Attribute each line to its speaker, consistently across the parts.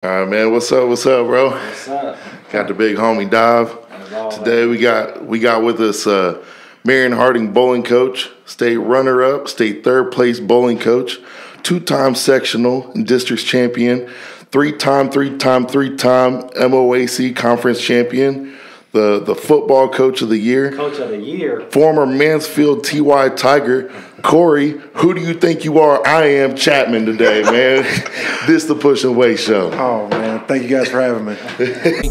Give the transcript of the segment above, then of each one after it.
Speaker 1: All right, man. What's up? What's up, bro?
Speaker 2: What's up?
Speaker 1: Got the big homie Dive. Today we got with us Marion Harding bowling coach, state runner-up, state third place bowling coach, two-time sectional and districts champion, three-time MOAC conference champion, the football coach of the year.
Speaker 2: Coach of the year.
Speaker 1: Former Mansfield TY Tiger. Corey, who do you think you are? I am Chatman today, man. This the Push and Weight show.
Speaker 3: Oh, man. Thank you guys for having me.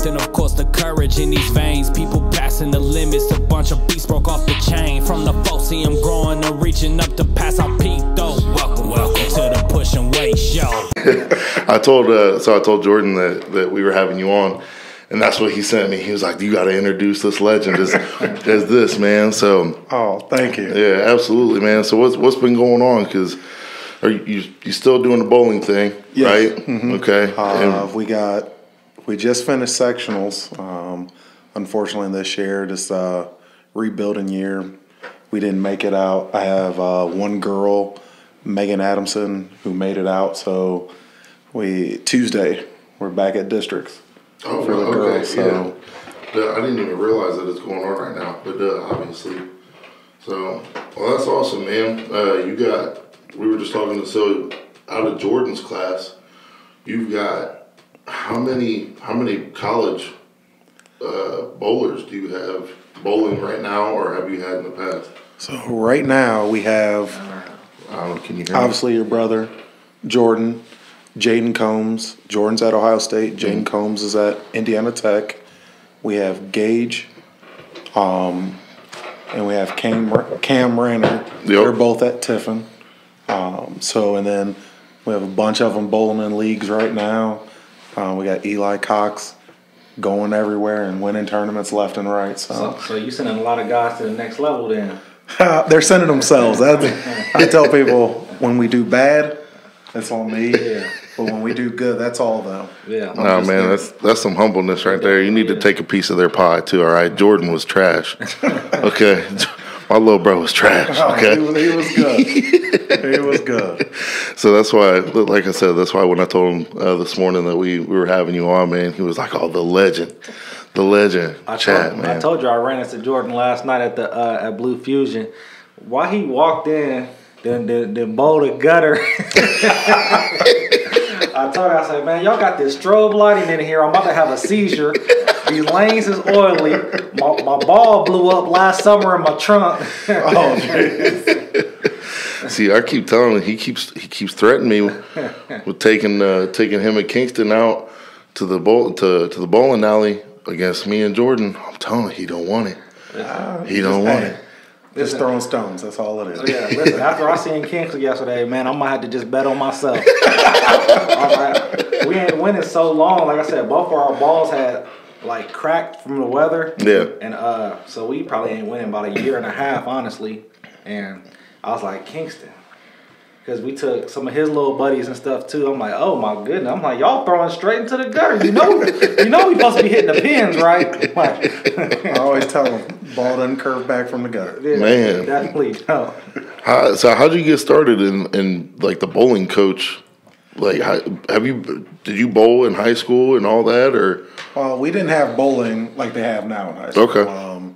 Speaker 4: And of course the courage in these veins. People passing the limits. A bunch of beasts broke off the chain. From the folksy I'm growing and reaching up to pass our peak though. Welcome to the Push and Weight show.
Speaker 1: I told Jordan that we were having you on. And that's what he sent me. He was like, "You got to introduce this legend as this, man." So,
Speaker 3: oh, thank you.
Speaker 1: Yeah, absolutely, man. So, what's been going on? Because are you still doing the bowling thing,
Speaker 3: yes.
Speaker 1: Right?
Speaker 3: Mm-hmm.
Speaker 1: Okay.
Speaker 3: We just finished sectionals. Unfortunately, this year, this rebuilding year, we didn't make it out. I have one girl, Megan Adamson, who made it out. So Tuesday we're back at districts.
Speaker 1: Oh,
Speaker 3: for the
Speaker 1: okay,
Speaker 3: girls, so.
Speaker 1: Yeah. I didn't even realize that it's going on right now, but obviously. So, well, that's awesome, man. We were just talking out of Jordan's class, you've got how many college bowlers do you have bowling right now, or have you had in the past?
Speaker 3: So right now we have,
Speaker 1: can you hear
Speaker 3: obviously your brother, Jordan, Jaden Combs. Jordan's at Ohio State. Jaden Combs is at Indiana Tech. We have Gage, and we have Cam Ranner.
Speaker 1: Yep.
Speaker 3: They're both at Tiffin. And then we have a bunch of them bowling in leagues right now. We got Eli Cox going everywhere and winning tournaments left and right.
Speaker 2: So you sending a lot of guys to the next level then?
Speaker 3: They're sending themselves. I tell people when we do bad, it's on me. Yeah. But when we do good, that's all them.
Speaker 2: Yeah.
Speaker 1: No, man, that's some humbleness right there. You need to take a piece of their pie too. All right, Jordan was trash. Okay, my little bro was trash. Okay,
Speaker 3: he was good. He was good.
Speaker 1: So that's why, like I said, that's why when I told him this morning that we were having you on, man, he was like, "Oh, the legend." Chat, man.
Speaker 2: I told you I ran into Jordan last night at Blue Fusion. While he walked in, then bowled a gutter. I told her, I said, "Man, y'all got this strobe lighting in here. I'm about to have a seizure. These lanes is oily. My ball blew up last summer in my trunk."
Speaker 3: Oh, jeez.
Speaker 1: See, I keep telling him, he keeps threatening me with taking him and Kingston out to the bowling alley against me and Jordan. I'm telling him he don't want it. He don't want it.
Speaker 3: Just throwing stones. That's all it is.
Speaker 2: Yeah, listen, after I seen Kingsley yesterday, man, I might have to just bet on myself. We ain't winning so long. Like I said, both of our balls had like cracked from the weather.
Speaker 1: Yeah.
Speaker 2: And so we probably ain't winning about a year and a half, honestly. And I was like, Kingston. Because we took some of his little buddies and stuff too. I'm like, oh my goodness. I'm like, y'all throwing straight into the gutter. You know we supposed to be hitting the pins, right?
Speaker 3: I always tell them, ball doesn't curve back from the gutter.
Speaker 2: Yeah,
Speaker 1: man.
Speaker 2: Definitely no.
Speaker 1: So how'd you get started in like the bowling coach? Like, did you bowl in high school and all that, or?
Speaker 3: Well, we didn't have bowling like they have now in high school.
Speaker 1: Okay.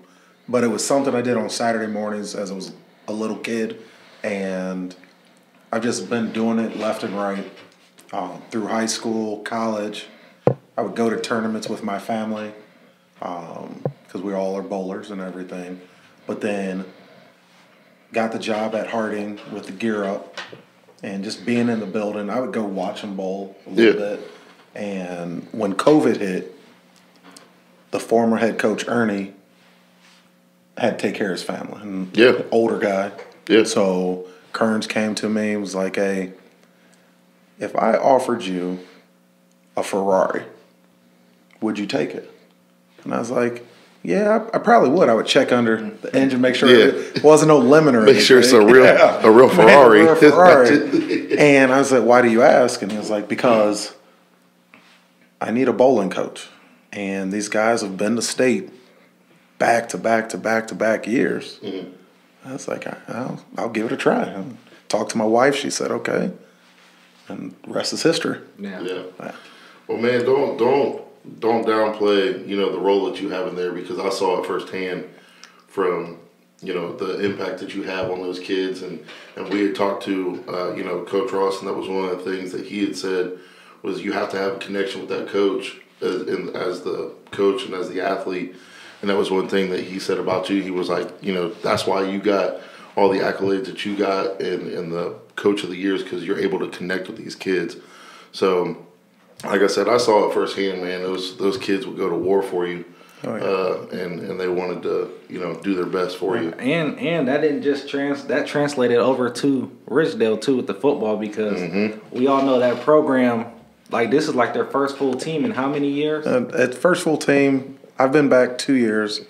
Speaker 3: But it was something I did on Saturday mornings as I was a little kid, and I've just been doing it left and right through high school, college. I would go to tournaments with my family because we all are bowlers and everything. But then got the job at Harding with the Gear Up, and just being in the building, I would go watch them bowl a little bit. And when COVID hit, the former head coach, Ernie, had to take care of his family. And older guy.
Speaker 1: Yeah.
Speaker 3: So Kearns came to me and was like, "Hey, if I offered you a Ferrari, would you take it?" And I was like, "Yeah, I probably would. I would check under the engine, make sure it wasn't no lemon or anything.
Speaker 1: Make sure it's a real Ferrari."
Speaker 3: A real Ferrari. And I was like, "Why do you ask?" And he was like, "Because I need a bowling coach. And these guys have been to state back to back years." Mm-hmm. I was like, I'll give it a try. Talked to my wife. She said, okay. And the rest is history.
Speaker 2: Yeah.
Speaker 1: Well, man, don't downplay, the role that you have in there, because I saw it firsthand from, the impact that you have on those kids. And we had talked to, Coach Ross, and that was one of the things that he had said was you have to have a connection with that coach as the coach and as the athlete. And that was one thing that he said about you. He was like, that's why you got all the accolades that you got in the coach of the years, because you're able to connect with these kids. So, like I said, I saw it firsthand, man. Those kids would go to war for you, and they wanted to, do their best for you.
Speaker 2: And that didn't just that translated over to Richdale too with the football, because we all know that program. Like, this is like their first full team in how many years?
Speaker 3: At first full team, I've been back 2 years.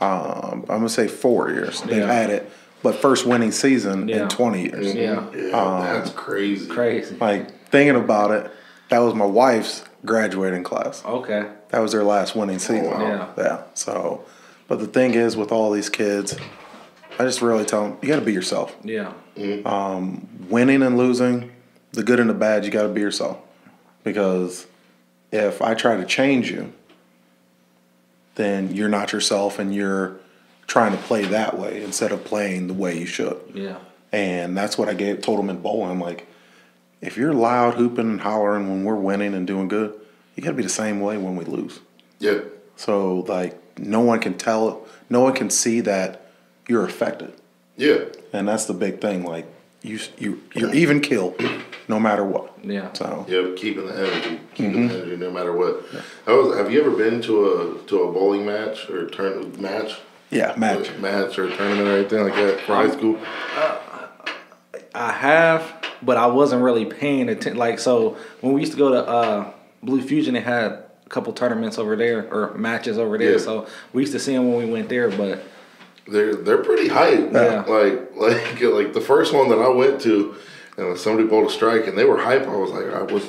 Speaker 3: I'm gonna say 4 years. They've had it, but first winning season in 20 years.
Speaker 2: Yeah,
Speaker 1: That's crazy.
Speaker 2: Crazy.
Speaker 3: Like, thinking about it, that was my wife's graduating class.
Speaker 2: Okay.
Speaker 3: That was their last winning season. Yeah. So, but the thing is, with all these kids, I just really tell them, you got to be yourself.
Speaker 2: Yeah.
Speaker 3: Winning and losing, the good and the bad, you got to be yourself. Because if I try to change you, then you're not yourself, and you're trying to play that way instead of playing the way you should.
Speaker 2: Yeah.
Speaker 3: And that's what I told them in bowling. I'm like, if you're loud, hooping and hollering when we're winning and doing good, you got to be the same way when we lose.
Speaker 1: Yeah.
Speaker 3: So, like, no one can see that you're affected.
Speaker 1: Yeah.
Speaker 3: And that's the big thing. Like, you're even killed no matter what.
Speaker 2: Yeah.
Speaker 3: So.
Speaker 1: Yeah, keeping the energy, no matter what. Have you ever been to a bowling match or match?
Speaker 3: Yeah, match
Speaker 1: or a tournament or anything like that for high school?
Speaker 2: I have, but I wasn't really paying attention. Like, so when we used to go to Blue Fusion, they had a couple tournaments over there or matches over there. Yeah. So we used to see them when we went there, but
Speaker 1: they're pretty hype.
Speaker 2: Yeah.
Speaker 1: Like the first one that I went to, and somebody bowled a strike and they were hype. I was like, was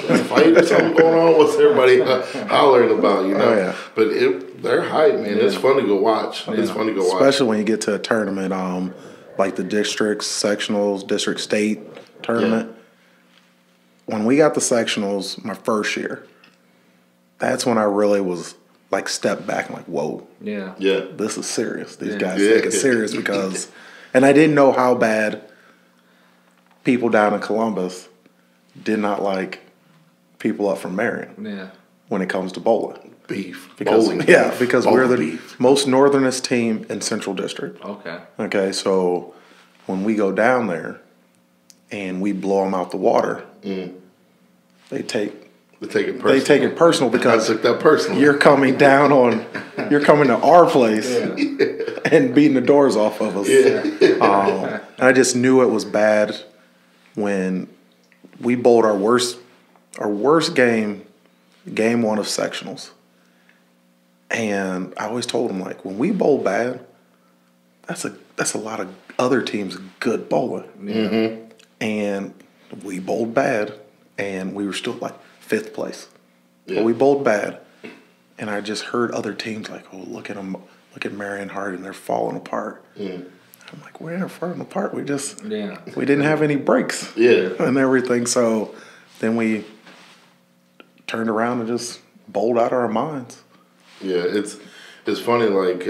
Speaker 1: a fight or something going on? What's everybody hollering about?
Speaker 3: Oh, yeah.
Speaker 1: But they're hype, man. Yeah. It's fun to go watch. It's fun to go watch,
Speaker 3: especially when you get to a tournament, like the districts, sectionals, district state tournament. Yeah. When we got the sectionals my first year, that's when I really was like stepped back and like, whoa.
Speaker 2: Yeah.
Speaker 1: Yeah.
Speaker 3: This is serious. These guys take it serious because, and I didn't know how bad people down in Columbus did not like people up from Marion.
Speaker 2: Yeah.
Speaker 3: When it comes to bowling.
Speaker 1: Beef.
Speaker 3: Because we're the
Speaker 1: beef.
Speaker 3: most northernest team in Central District. Okay, so when we go down there and we blow them out the water, they take it personal because
Speaker 1: I took that personal.
Speaker 3: You're coming to our place and beating the doors off of us.
Speaker 1: Yeah.
Speaker 3: And I just knew it was bad when we bowled our worst game one of sectionals. And I always told them, like, when we bowl bad, that's a lot of other teams good bowling.
Speaker 1: Mm-hmm.
Speaker 3: And we bowled bad, and we were still like 5th place.
Speaker 1: Yeah.
Speaker 3: But we bowled bad, and I just heard other teams like, oh, look at them, look at Marion Harding, they're falling apart. I'm like, we're not falling apart. We didn't have any breaks.
Speaker 1: Yeah.
Speaker 3: And everything. So then we turned around and just bowled out of our minds.
Speaker 1: Yeah, it's funny. Like,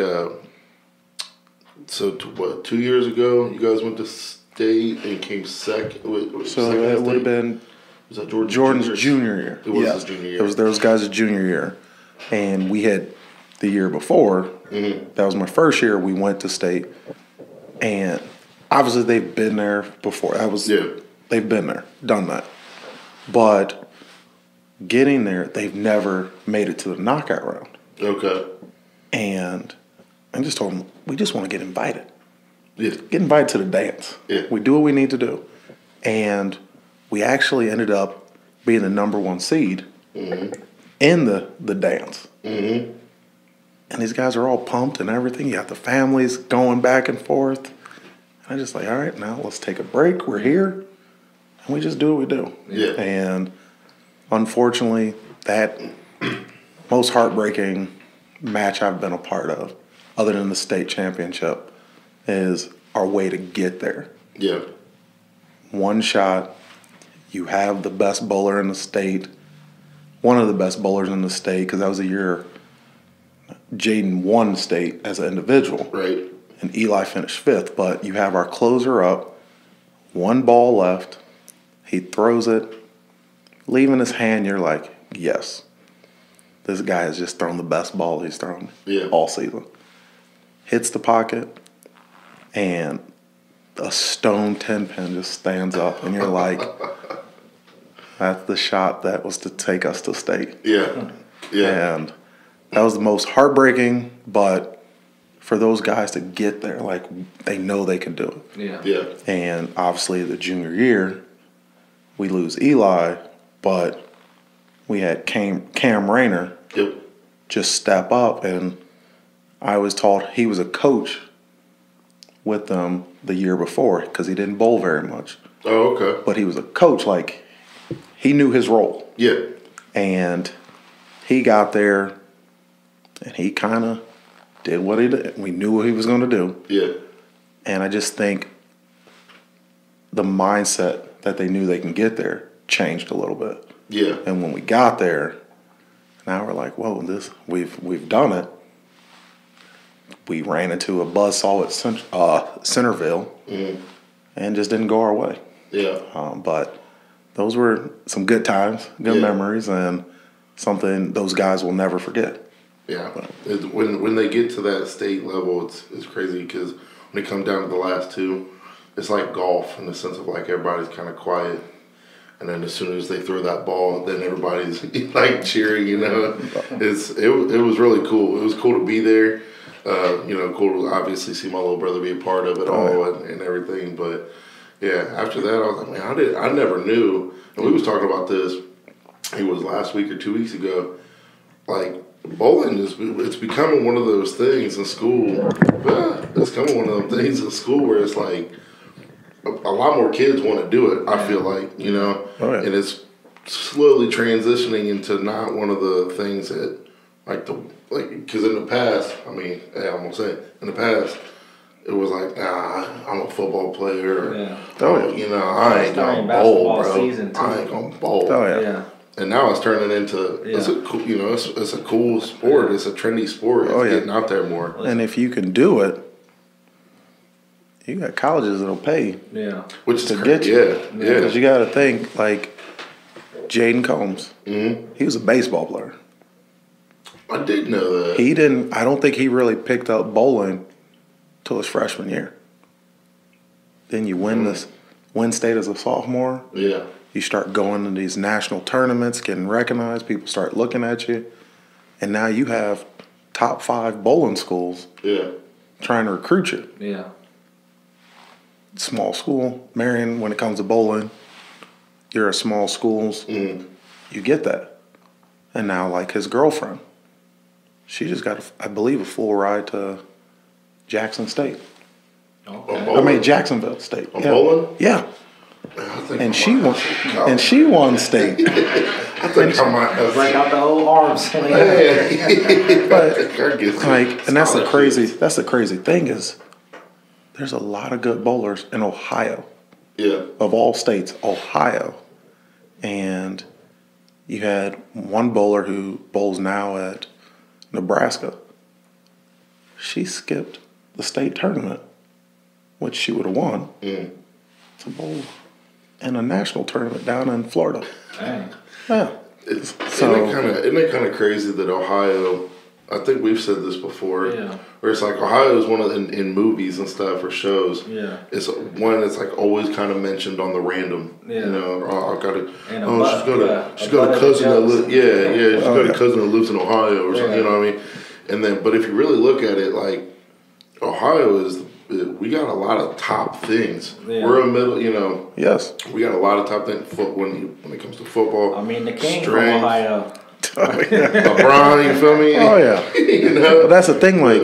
Speaker 1: 2 years ago, you guys went to state and came second.
Speaker 3: So it would have been.
Speaker 1: Was that
Speaker 3: Jordan's junior year?
Speaker 1: It was his junior year.
Speaker 3: It was those guys' junior year, and we had the year before. That was my first year. We went to state, and obviously they've been there before. They've been there, done that, but getting there, they've never made it to the knockout round.
Speaker 1: Okay.
Speaker 3: And I just told them, we just want to get invited.
Speaker 1: Yeah.
Speaker 3: Get invited to the dance.
Speaker 1: Yeah.
Speaker 3: We do what we need to do. And we actually ended up being the number 1 seed in the dance.
Speaker 1: Mm-hmm.
Speaker 3: And these guys are all pumped and everything. You got the families going back and forth. And I'm just like, all right, now let's take a break. We're here. And we just do what we do.
Speaker 1: Yeah.
Speaker 3: And unfortunately, that most heartbreaking match I've been a part of, other than the state championship, is our way to get there.
Speaker 1: Yeah.
Speaker 3: One shot, you have the best bowler in the state, one of the best bowlers in the state because that was a year Jaden won state as an individual.
Speaker 1: Right.
Speaker 3: And Eli finished 5th. But you have our closer up, 1 ball left. He throws it, leaving his hand. You're like, yes, this guy has just thrown the best ball he's thrown all season. Hits the pocket, and a stone 10-pin just stands up, and you're like, that's the shot that was to take us to state.
Speaker 1: Yeah. Yeah.
Speaker 3: And that was the most heartbreaking, but for those guys to get there, like, they know they can do it.
Speaker 2: Yeah.
Speaker 1: Yeah.
Speaker 3: And obviously the junior year, we lose Eli, but we had Cam Rayner just step up, and I was taught he was a coach with them the year before because he didn't bowl very much.
Speaker 1: Oh, okay.
Speaker 3: But he was a coach, like, he knew his role.
Speaker 1: Yeah.
Speaker 3: And he got there, and he kind of did what he did. We knew what he was going to do.
Speaker 1: Yeah.
Speaker 3: And I just think the mindset that they knew they can get there changed a little bit.
Speaker 1: Yeah.
Speaker 3: And when we got there, now we're like, whoa, we've done it. We ran into a buzzsaw at Centerville and just didn't go our way.
Speaker 1: Yeah.
Speaker 3: But those were some good times, good memories, and something those guys will never forget.
Speaker 1: Yeah. When they get to that state level, it's crazy because when it comes down to the last two, it's like golf in the sense of like everybody's kind of quiet. And then as soon as they throw that ball, then everybody's like cheering, you know. It was really cool. It was cool to be there. Cool to obviously see my little brother be a part of it all and everything. But yeah, after that, I was like, man, I never knew. And we was talking about this. It was last week or 2 weeks ago. Like bowling it's becoming one of those things in school. It's becoming one of those things in school where it's like a lot more kids want to do it. I feel like, you know, and it's slowly transitioning into not one of the things that because in the past, I mean, I'm gonna say in the past, it was like, I'm a football player. You know, I ain't gonna bowl, bro. I ain't gonna bowl. And now it's turning into it's a cool, you know, it's a cool sport. It's a trendy sport. It's getting out there more.
Speaker 3: And if you can do it, you got colleges that'll pay.
Speaker 1: Which is
Speaker 3: to get you. Because
Speaker 1: you
Speaker 3: got to think like Jaden Combs. He was a baseball player.
Speaker 1: I did know that.
Speaker 3: He didn't. I don't think he really picked up bowling till his freshman year. Then you win state as a sophomore.
Speaker 1: Yeah.
Speaker 3: You start going to these national tournaments, getting recognized. People start looking at you, and now you have top 5 bowling schools. Trying to recruit you. Small school, Marion. When it comes to bowling, you're a small schools. You get that, and now like his girlfriend. She just got, I believe, a full ride to Jackson State. Jacksonville State.
Speaker 1: Bowling?
Speaker 3: Yeah. And she won. And she won state.
Speaker 1: I think I might have
Speaker 2: break out the old arm sling.
Speaker 3: And that's the crazy thing is, there's a lot of good bowlers in Ohio. Of all states, Ohio, and you had one bowler who bowls now at Nebraska. She skipped the state tournament, which she would have won, to bowl in a national tournament down in Florida.
Speaker 2: Dang.
Speaker 3: Yeah.
Speaker 1: Isn't it kind of crazy that Ohio? I think we've said this before. Where it's like Ohio is one of in movies and stuff or shows. It's one that's like always kind of mentioned on the random. You know, she's got a cousin that lives. She's got a cousin that lives in Ohio or something. You know what I mean? And then, but if you really look at it, like Ohio we got a lot of top things. We're a middle, you know.
Speaker 3: Yes. We
Speaker 1: got a lot of top things when it comes to football.
Speaker 2: I mean, the king from Ohio.
Speaker 1: LeBron, you feel me?
Speaker 3: Oh yeah.
Speaker 1: You know?
Speaker 3: But that's the thing, like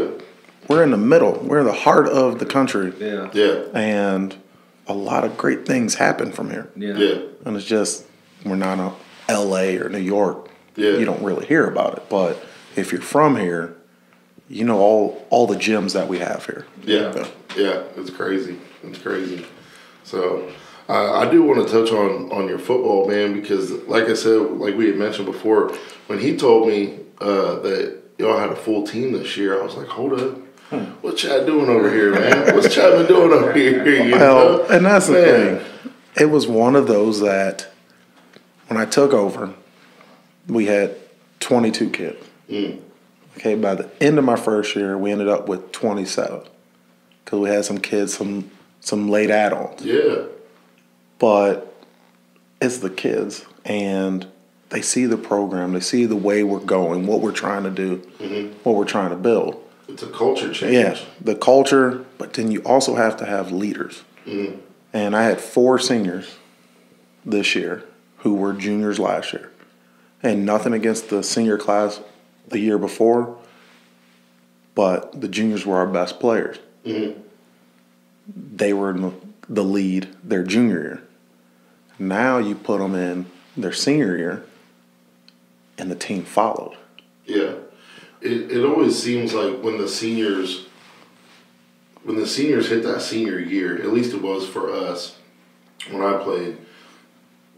Speaker 3: we're in the middle. We're in the heart of the country. And a lot of great things happen from here. And it's just we're not in LA or New York. You don't really hear about it. But if you're from here, you know all the gyms that we have here.
Speaker 1: Yeah, it's crazy. So I do want to touch on your football, man, because like I said, like we had mentioned before, when he told me that y'all had a full team this year, I was like, hold up. What's Chad doing over here, man? What's Chad doing over here? You know?
Speaker 3: And that's the thing. It was one of those that when I took over, we had 22 kids. Okay, by the end of my first year, we ended up with 27 because we had some kids, some late add-ons.
Speaker 1: Yeah.
Speaker 3: But it's the kids, and they see the program, they see the way we're going, what we're trying to do, what we're trying to build.
Speaker 1: It's a culture change.
Speaker 3: Yeah, the culture, but then you also have to have leaders. And I had 4 seniors this year who were juniors last year. And nothing against the senior class the year before, but the juniors were our best players. They were in the lead their junior year. Now you put them in their senior year, and the team followed.
Speaker 1: Yeah. It always seems like when the seniors hit that senior year, at least it was for us when I played,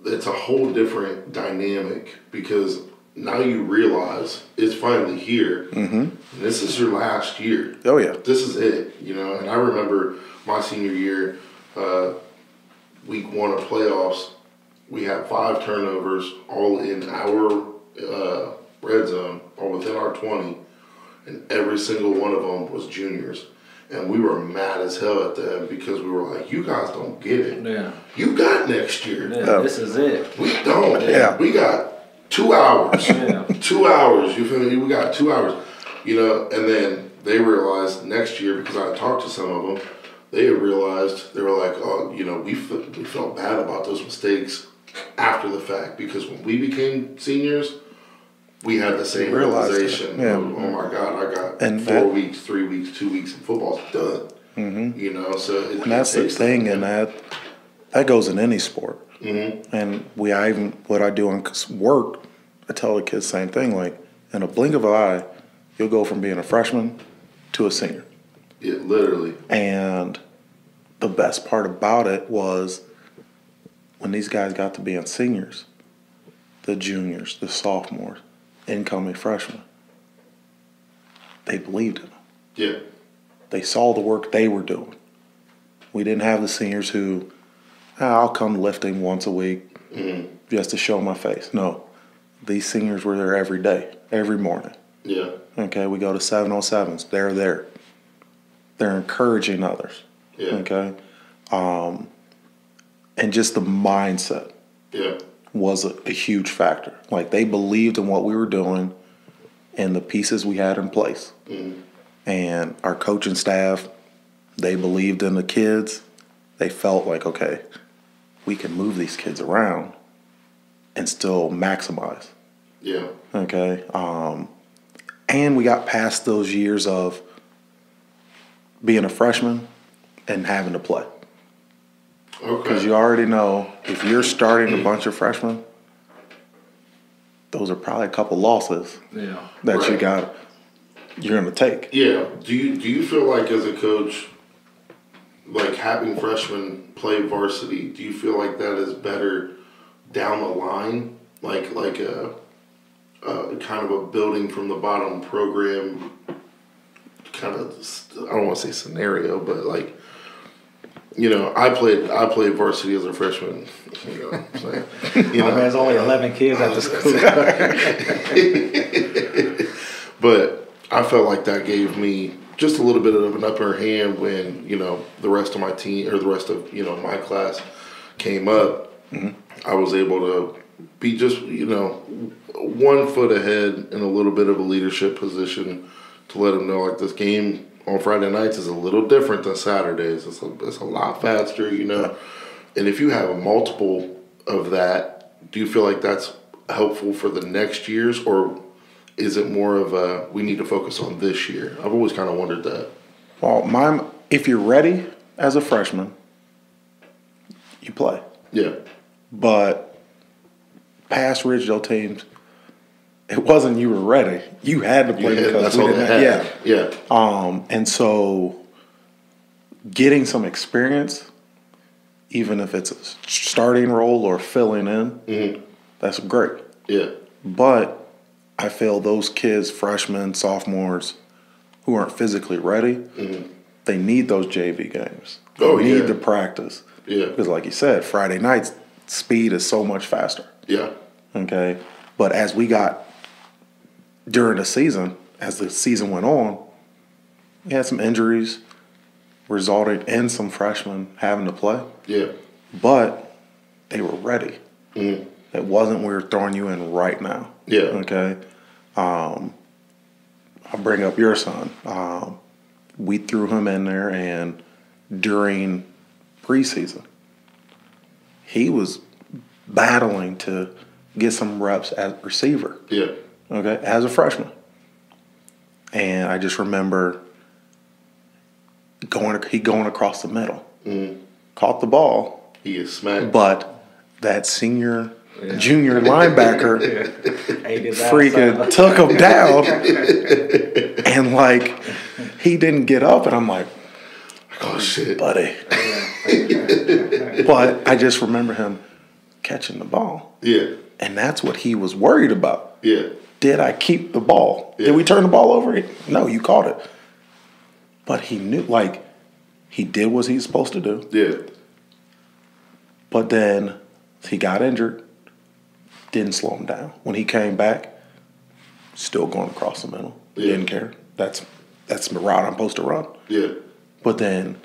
Speaker 1: it's a whole different dynamic because now you realize it's finally here. And this is your last year.
Speaker 3: Oh, yeah.
Speaker 1: This is it, you know. And I remember my senior year, week 1 of playoffs, we had 5 turnovers all in our red zone, all within our 20, and every single one of them was juniors. And we were mad as hell at them because we were like, you guys don't get it.
Speaker 2: Yeah.
Speaker 1: You got next year.
Speaker 2: Yeah, this is it.
Speaker 1: We don't.
Speaker 3: Yeah.
Speaker 1: We got 2 hours.
Speaker 2: Yeah.
Speaker 1: 2 hours. You feel me? We got 2 hours. You know, and then they realized next year, because I talked to some of them, they realized, they were like, oh, you know, we felt bad about those mistakes after the fact because when we became seniors, we had the same realization.
Speaker 3: Yeah.
Speaker 1: Oh my God, I got
Speaker 3: And
Speaker 1: 4 weeks, 3 weeks, 2 weeks, and football's done. You know, so
Speaker 3: And that's the thing, and that goes in any sport. And what I do on work, I tell the kids the same thing. Like, in a blink of an eye, you'll go from being a freshman to a senior.
Speaker 1: Yeah, literally.
Speaker 3: And the best part about it was when these guys got to being seniors, the juniors, the sophomores, incoming freshmen, they believed in them.
Speaker 1: Yeah.
Speaker 3: They saw the work they were doing. We didn't have the seniors who, I'll come lifting once a week just to show my face. No, these seniors were there every day, every morning.
Speaker 1: Yeah.
Speaker 3: Okay, we go to 707s. They're there. They're encouraging others.
Speaker 1: Yeah.
Speaker 3: Okay, and just the mindset.
Speaker 1: Yeah.
Speaker 3: Was a huge factor. Like, they believed in what we were doing and the pieces we had in place. And our coaching staff, they believed in the kids. They felt like, okay, we can move these kids around and still maximize.
Speaker 1: Yeah.
Speaker 3: Okay. And we got past those years of being a freshman and having to play.
Speaker 1: Okay.
Speaker 3: Because you already know if you're starting a bunch of freshmen, those are probably a couple losses that you're going to take.
Speaker 1: Yeah. Do you feel like as a coach, like having freshmen play varsity, do you feel like that is better down the line? Like a kind of a building from the bottom program kind of, I don't want to say scenario, but like, you know, I played varsity as a freshman. You know what I'm saying? You know,
Speaker 2: There's only 11 kids at the school.
Speaker 1: But I felt like that gave me just a little bit of an upper hand when, you know, the rest of my team or the rest of, you know, my class came up. I was able to be just, you know, 1 foot ahead in a little bit of a leadership position to let them know, like, this game on Friday nights is a little different than Saturdays. It's a lot faster, you know. And if you have a multiple of that, do you feel like that's helpful for the next years, or is it more of a we need to focus on this year? I've always kind of wondered that.
Speaker 3: Well, if you're ready as a freshman, you play.
Speaker 1: Yeah.
Speaker 3: But past Ridgedale teams, it wasn't you were ready. You had to play because
Speaker 1: that's
Speaker 3: we
Speaker 1: all
Speaker 3: didn't
Speaker 1: they
Speaker 3: have.
Speaker 1: had. Yeah.
Speaker 3: And so getting some experience even if it's a starting role or filling in, that's great.
Speaker 1: Yeah.
Speaker 3: But I feel those kids, freshmen, sophomores, who aren't physically ready, they need those JV games. They need the practice.
Speaker 1: Yeah.
Speaker 3: Because like you said, Friday nights, speed is so much faster.
Speaker 1: Yeah.
Speaker 3: Okay? But as we got during the season, as the season went on, we had some injuries resulted in some freshmen having to play.
Speaker 1: Yeah.
Speaker 3: But they were ready. It wasn't we were throwing you in right now.
Speaker 1: Yeah.
Speaker 3: Okay? I'll bring up your son. We threw him in there, and during preseason, he was battling to get some reps as a receiver.
Speaker 1: Yeah.
Speaker 3: Okay, as a freshman. And I just remember going across the middle, caught the ball,
Speaker 1: He is smacked.
Speaker 3: but that junior linebacker freaking took him down, and like he didn't get up, and I'm like,
Speaker 1: Oh shit.
Speaker 3: buddy. But I just remember him catching the ball,
Speaker 1: Yeah.
Speaker 3: and that's what he was worried about.
Speaker 1: Yeah.
Speaker 3: Did I keep the ball?
Speaker 1: Yeah.
Speaker 3: Did we turn the ball over? No, you caught it. But he knew, like, he did what he's supposed to do.
Speaker 1: Yeah.
Speaker 3: But then he got injured. Didn't slow him down. When he came back, still going across the middle.
Speaker 1: Yeah.
Speaker 3: Didn't care. That's the route I'm supposed to run.
Speaker 1: Yeah.
Speaker 3: But then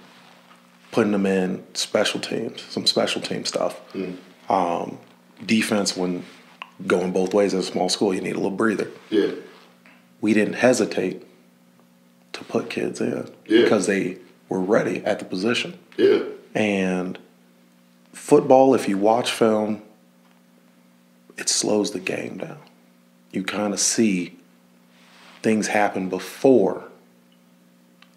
Speaker 3: putting him in special teams, some special team stuff. Defense, when going both ways in a small school, you need a little breather.
Speaker 1: Yeah.
Speaker 3: We didn't hesitate to put kids in
Speaker 1: Yeah.
Speaker 3: because they were ready at the position.
Speaker 1: Yeah.
Speaker 3: And football, if you watch film, it slows the game down. You kind of see things happen before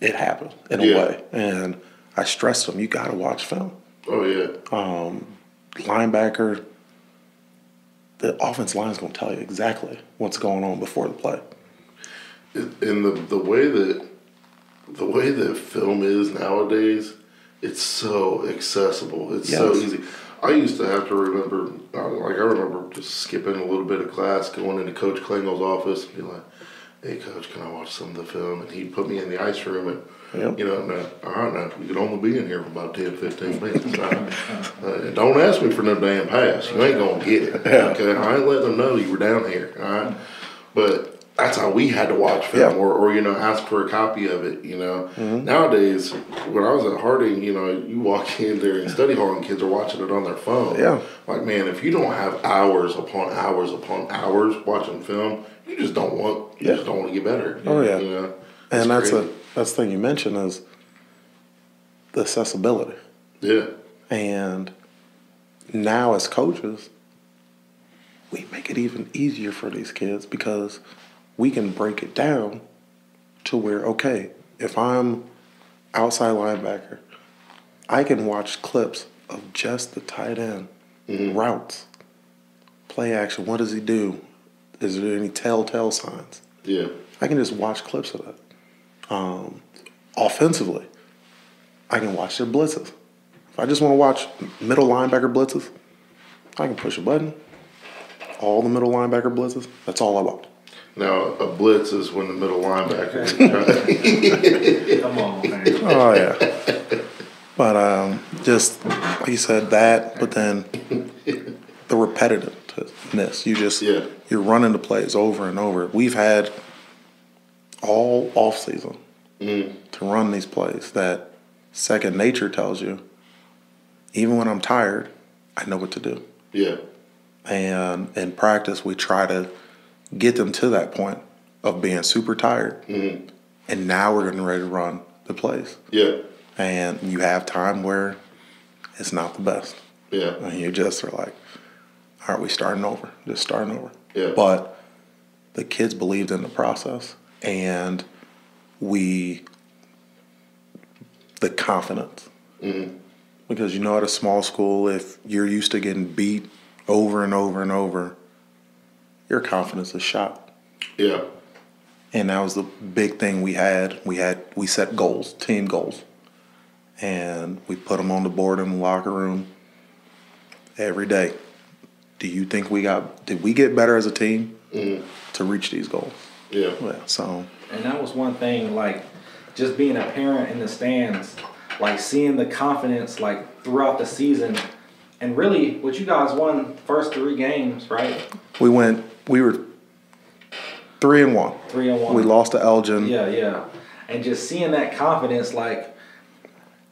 Speaker 3: it happened in a way. And I stressed them, you got to watch film.
Speaker 1: Oh yeah.
Speaker 3: Linebacker, the offense line is going to tell you exactly what's going on before the play.
Speaker 1: And the way that film is nowadays, it's so accessible. It's so easy. I used to have to remember, I remember just skipping a little bit of class, going into Coach Klingel's office and be like, hey, Coach, can I watch some of the film? And he'd put me in the ice room and, you know, all right, now, you could only be in here for about 10, 15 minutes. And don't ask me for no damn pass. You ain't going to get it. Okay? I ain't letting them know you were down here. All right? But that's how we had to watch film or you know, ask for a copy of it, you know. Nowadays, when I was at Harding, you know, you walk in there in study hall and kids are watching it on their phone.
Speaker 3: Yeah.
Speaker 1: Like, man, if you don't have hours upon hours upon hours watching film, you just don't want to get better.
Speaker 3: Oh, yeah.
Speaker 1: You know?
Speaker 3: And that's the thing you mentioned is the accessibility.
Speaker 1: Yeah.
Speaker 3: And now as coaches, we make it even easier for these kids because we can break it down to where, okay, if I'm outside linebacker, I can watch clips of just the tight end routes, play action. What does he do? Is there any telltale signs?
Speaker 1: Yeah.
Speaker 3: I can just watch clips of that. Offensively, I can watch their blitzes. If I just want to watch middle linebacker blitzes, I can push a button. All the middle linebacker blitzes, that's all I want.
Speaker 1: Now, a blitz is when the middle linebacker
Speaker 2: Come on, man.
Speaker 3: Oh, yeah. But just, like you said, that, but then the repetitiveness. You're running the plays over and over. We've had all offseason to run these plays that second nature tells you, even when I'm tired, I know what to do.
Speaker 1: Yeah.
Speaker 3: And in practice, we try to get them to that point of being super tired. And now we're getting ready to run the plays.
Speaker 1: Yeah.
Speaker 3: And you have time where it's not the best.
Speaker 1: Yeah.
Speaker 3: And you just are like, all right, we starting over. Just starting over.
Speaker 1: Yeah.
Speaker 3: But the kids believed in the process and the confidence. Because, you know, at a small school, if you're used to getting beat over and over and over, your confidence is shot.
Speaker 1: Yeah.
Speaker 3: And that was the big thing we had. We set goals, team goals. and we put them on the board in the locker room every day. Do you think did we get better as a team to reach these goals?
Speaker 1: Yeah.
Speaker 3: So.
Speaker 2: And that was one thing, like, just being a parent in the stands, like seeing the confidence, like, throughout the season. And really, what you guys won first 3 games, right?
Speaker 3: We were 3-1.
Speaker 2: 3-1.
Speaker 3: We lost to Elgin.
Speaker 2: Yeah. And just seeing that confidence, like,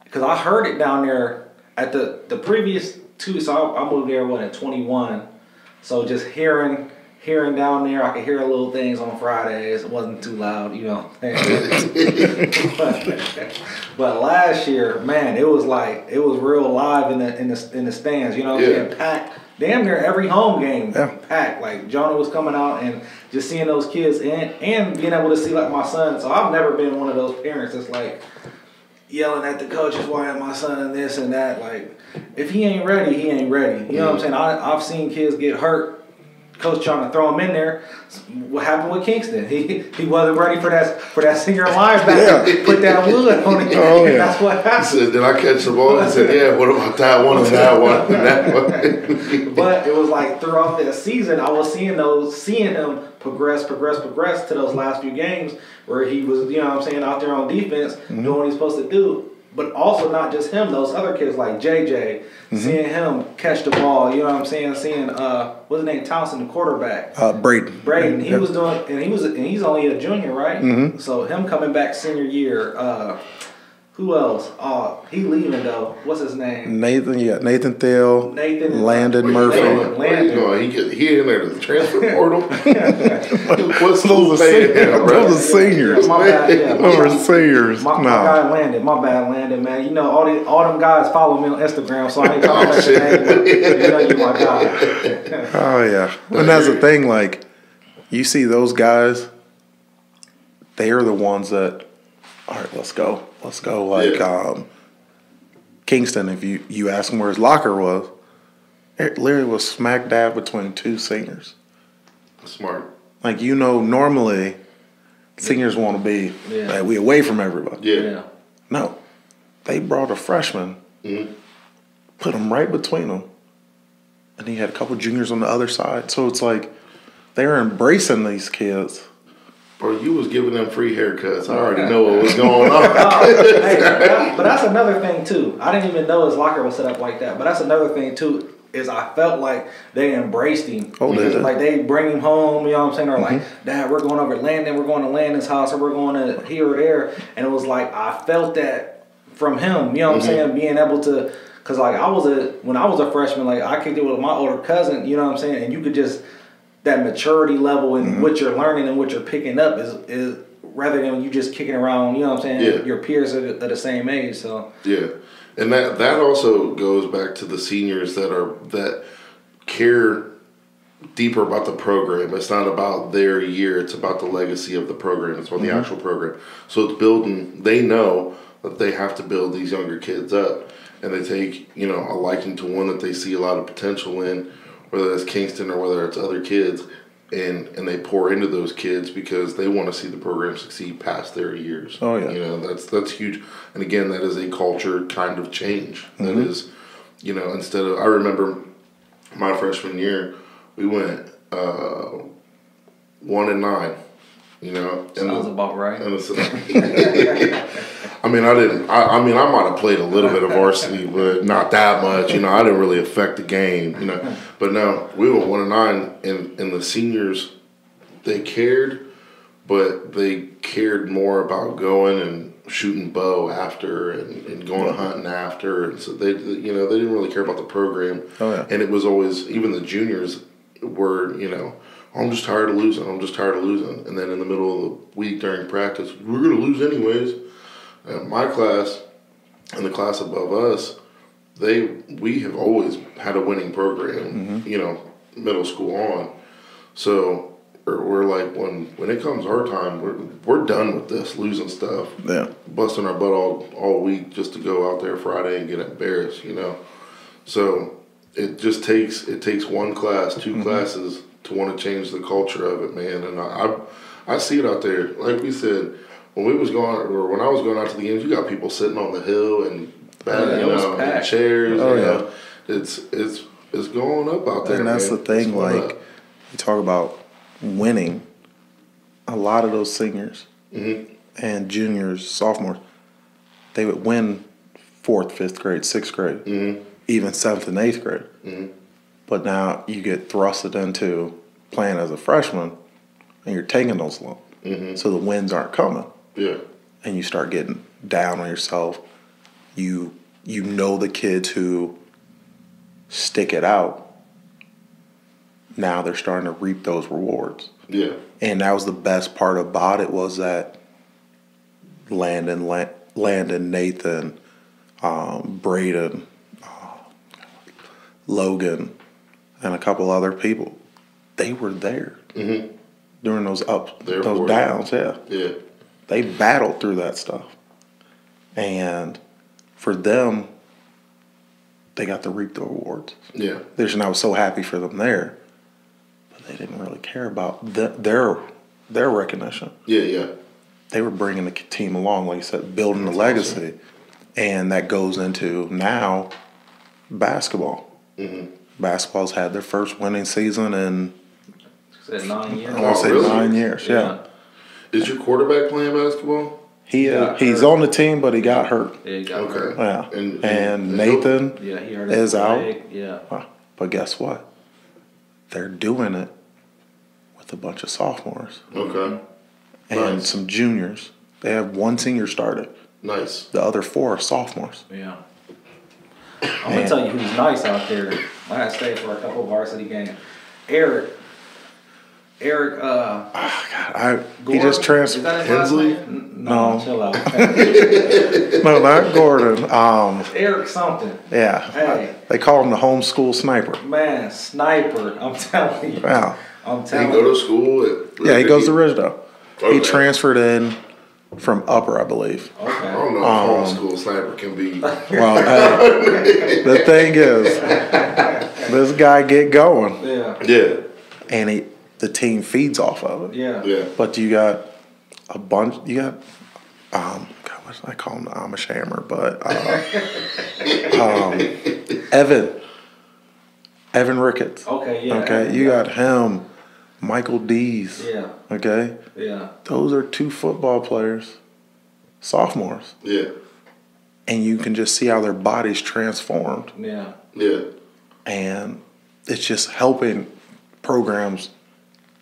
Speaker 2: because I heard it down there at the previous 2, so I moved there, in 21. So just hearing down there, I could hear little things on Fridays. It wasn't too loud, you know. But last year, man, it was real live in the stands. You know what I'm saying? Packed. Damn near every home game packed. Like Jonah was coming out and just seeing those kids and being able to see like my son. So I've never been one of those parents that's like yelling at the coaches, why am my son and this and that. Like if he ain't ready, he ain't ready. You know what I'm saying? I've seen kids get hurt. Coach trying to throw him in there. What happened with Kingston? He wasn't ready for that senior linebacker. Put that wood on him. Oh, yeah. That's what happened.
Speaker 1: He said, did I catch the ball? He said, yeah, what about that one and that one and that one?
Speaker 2: But it was like throughout the season, I was seeing him progress to those last few games where he was, you know what I'm saying, out there on defense doing what he's supposed to do. But also not just him, those other kids like JJ, seeing him catch the ball, you know what I'm saying? Seeing what's his name, Townsend, the quarterback.
Speaker 3: Braden.
Speaker 2: He was doing, and he's only a junior, right? So him coming back senior year. Who else? He leaving though. What's his name?
Speaker 3: Nathan Thiel. Landon Murphy.
Speaker 1: Landon. He in there, the transfer portal. What's those saying?
Speaker 3: Those are seniors.
Speaker 2: My bad.
Speaker 3: Those are seniors.
Speaker 2: My guy Landon. My bad, Landon, man. You know, all them guys follow me on Instagram, so I ain't talking about your name. But you know you my guy.
Speaker 3: Oh yeah, and that's the thing. Like, you see those guys, they are the ones that. All right, let's go. Like Kingston, if you ask him where his locker was, it literally was smack dab between 2 seniors.
Speaker 1: Smart.
Speaker 3: Like, you know, normally seniors want to be like, we away from everybody.
Speaker 1: Yeah.
Speaker 3: No, they brought a freshman, put him right between them, and he had a couple juniors on the other side. So it's like they're embracing these kids.
Speaker 1: Bro, you was giving them free haircuts. I already know what was going on.
Speaker 2: But that's another thing, too. I didn't even know his locker was set up like that. But that's another thing, too, is I felt like they embraced him.
Speaker 3: Oh, they did.
Speaker 2: Like, they bring him home, you know what I'm saying? Or like, Dad, we're going over to Landon. We're going to Landon's house. Or we're going to here or there. And it was like, I felt that from him, you know what I'm saying? Being able to, because like when I was a freshman, like I kicked it with my older cousin, you know what I'm saying? And you could just, that maturity level in what you're learning and what you're picking up is rather than you just kicking around, you know what I'm saying?
Speaker 1: Yeah.
Speaker 2: Your peers are at the same age, so.
Speaker 1: Yeah. And that also goes back to the seniors that care deeper about the program. It's not about their year, it's about the legacy of the program. It's about the actual program. So it's building, they know that they have to build these younger kids up. And they take, you know, a liking to one that they see a lot of potential in, whether it's Kingston or whether it's other kids, and they pour into those kids because they want to see the program succeed past their years.
Speaker 3: Oh yeah,
Speaker 1: you know that's huge. And again, that is a culture kind of change. That is, you know, instead of, I remember my freshman year, we went 1-9. You know,
Speaker 2: sounds about right.
Speaker 1: I mean, I might have played a little bit of varsity, but not that much. You know, I didn't really affect the game. You know, but no, we were 1-9, and the seniors, they cared, but they cared more about going and shooting bow after and going hunting after, and so they didn't really care about the program.
Speaker 3: Oh yeah,
Speaker 1: and it was always, even the juniors were, you know, I'm just tired of losing. And then in the middle of the week during practice, we're going to lose anyways. And my class and the class above us, we have always had a winning program, you know, middle school on. So we're like, when it comes our time, we're done with this losing stuff.
Speaker 3: Yeah.
Speaker 1: Busting our butt all week just to go out there Friday and get embarrassed, you know. So it takes one class, 2 classes to want to change the culture of it, man. And I see it out there. Like we said, when we was going, or when I was going out to the games, you got people sitting on the hill and in chairs.
Speaker 3: Oh,
Speaker 1: yeah. It's going up out there.
Speaker 3: And that's
Speaker 1: man.
Speaker 3: the thing, like, you talk about winning, a lot of those seniors and juniors, sophomores, they would win 4th, 5th grade, 6th grade, even 7th and 8th grade. But now you get thrusted into playing as a freshman and you're taking those lumps. So the wins aren't coming.
Speaker 1: Yeah.
Speaker 3: And you start getting down on yourself. You know the kids who stick it out, now they're starting to reap those rewards.
Speaker 1: Yeah.
Speaker 3: And that was the best part about it, was that Landon, Nathan, Braden, Logan, and a couple other people, they were there during those those downs.
Speaker 1: Yeah.
Speaker 3: They battled through that stuff. And for them, they got to reap the rewards.
Speaker 1: Yeah.
Speaker 3: And I was so happy for them there, but they didn't really care about their recognition.
Speaker 1: Yeah.
Speaker 3: They were bringing the team along, like you said, building the legacy. Awesome. And that goes into now basketball. Basketball's had their first winning season in
Speaker 2: 9 years.
Speaker 3: I want to say really? 9 years, yeah.
Speaker 1: Is your quarterback playing basketball?
Speaker 3: He's on the team, but he got hurt.
Speaker 2: Yeah, he got hurt.
Speaker 3: Yeah. And Nathan
Speaker 2: he hurt
Speaker 3: is out.
Speaker 2: Yeah.
Speaker 3: But guess what? They're doing it with a bunch of sophomores.
Speaker 1: Okay.
Speaker 3: And some juniors. They have one senior started.
Speaker 1: Nice.
Speaker 3: The other 4 are sophomores.
Speaker 2: Yeah. I'm going to tell you who's nice out there. I had to stay for a couple of varsity games. Eric,
Speaker 3: he just transferred.
Speaker 1: Hensley?
Speaker 2: No, chill out.
Speaker 3: No, not Gordon.
Speaker 2: Eric something.
Speaker 3: Yeah.
Speaker 2: Hey.
Speaker 3: They call him the homeschool sniper.
Speaker 2: Man, sniper. I'm telling you.
Speaker 3: Yeah.
Speaker 1: Did he go to school?
Speaker 3: He goes to Ridgedale.
Speaker 1: Okay.
Speaker 3: He transferred in from Upper, I believe.
Speaker 2: Okay.
Speaker 1: I don't know if homeschool sniper can be.
Speaker 3: Well, the thing is, this guy get going.
Speaker 1: Yeah.
Speaker 3: And the team feeds off of it.
Speaker 1: Yeah.
Speaker 3: But you got a bunch. You got what should I call him? The Amish Hammer, but Evan Ricketts.
Speaker 2: Okay. Yeah.
Speaker 3: Okay. You got him. Michael Dees.
Speaker 2: Yeah.
Speaker 3: Okay.
Speaker 2: Yeah.
Speaker 3: Those are 2 football players, sophomores.
Speaker 1: Yeah.
Speaker 3: And you can just see how their bodies transformed.
Speaker 2: Yeah.
Speaker 1: Yeah.
Speaker 3: And it's just helping programs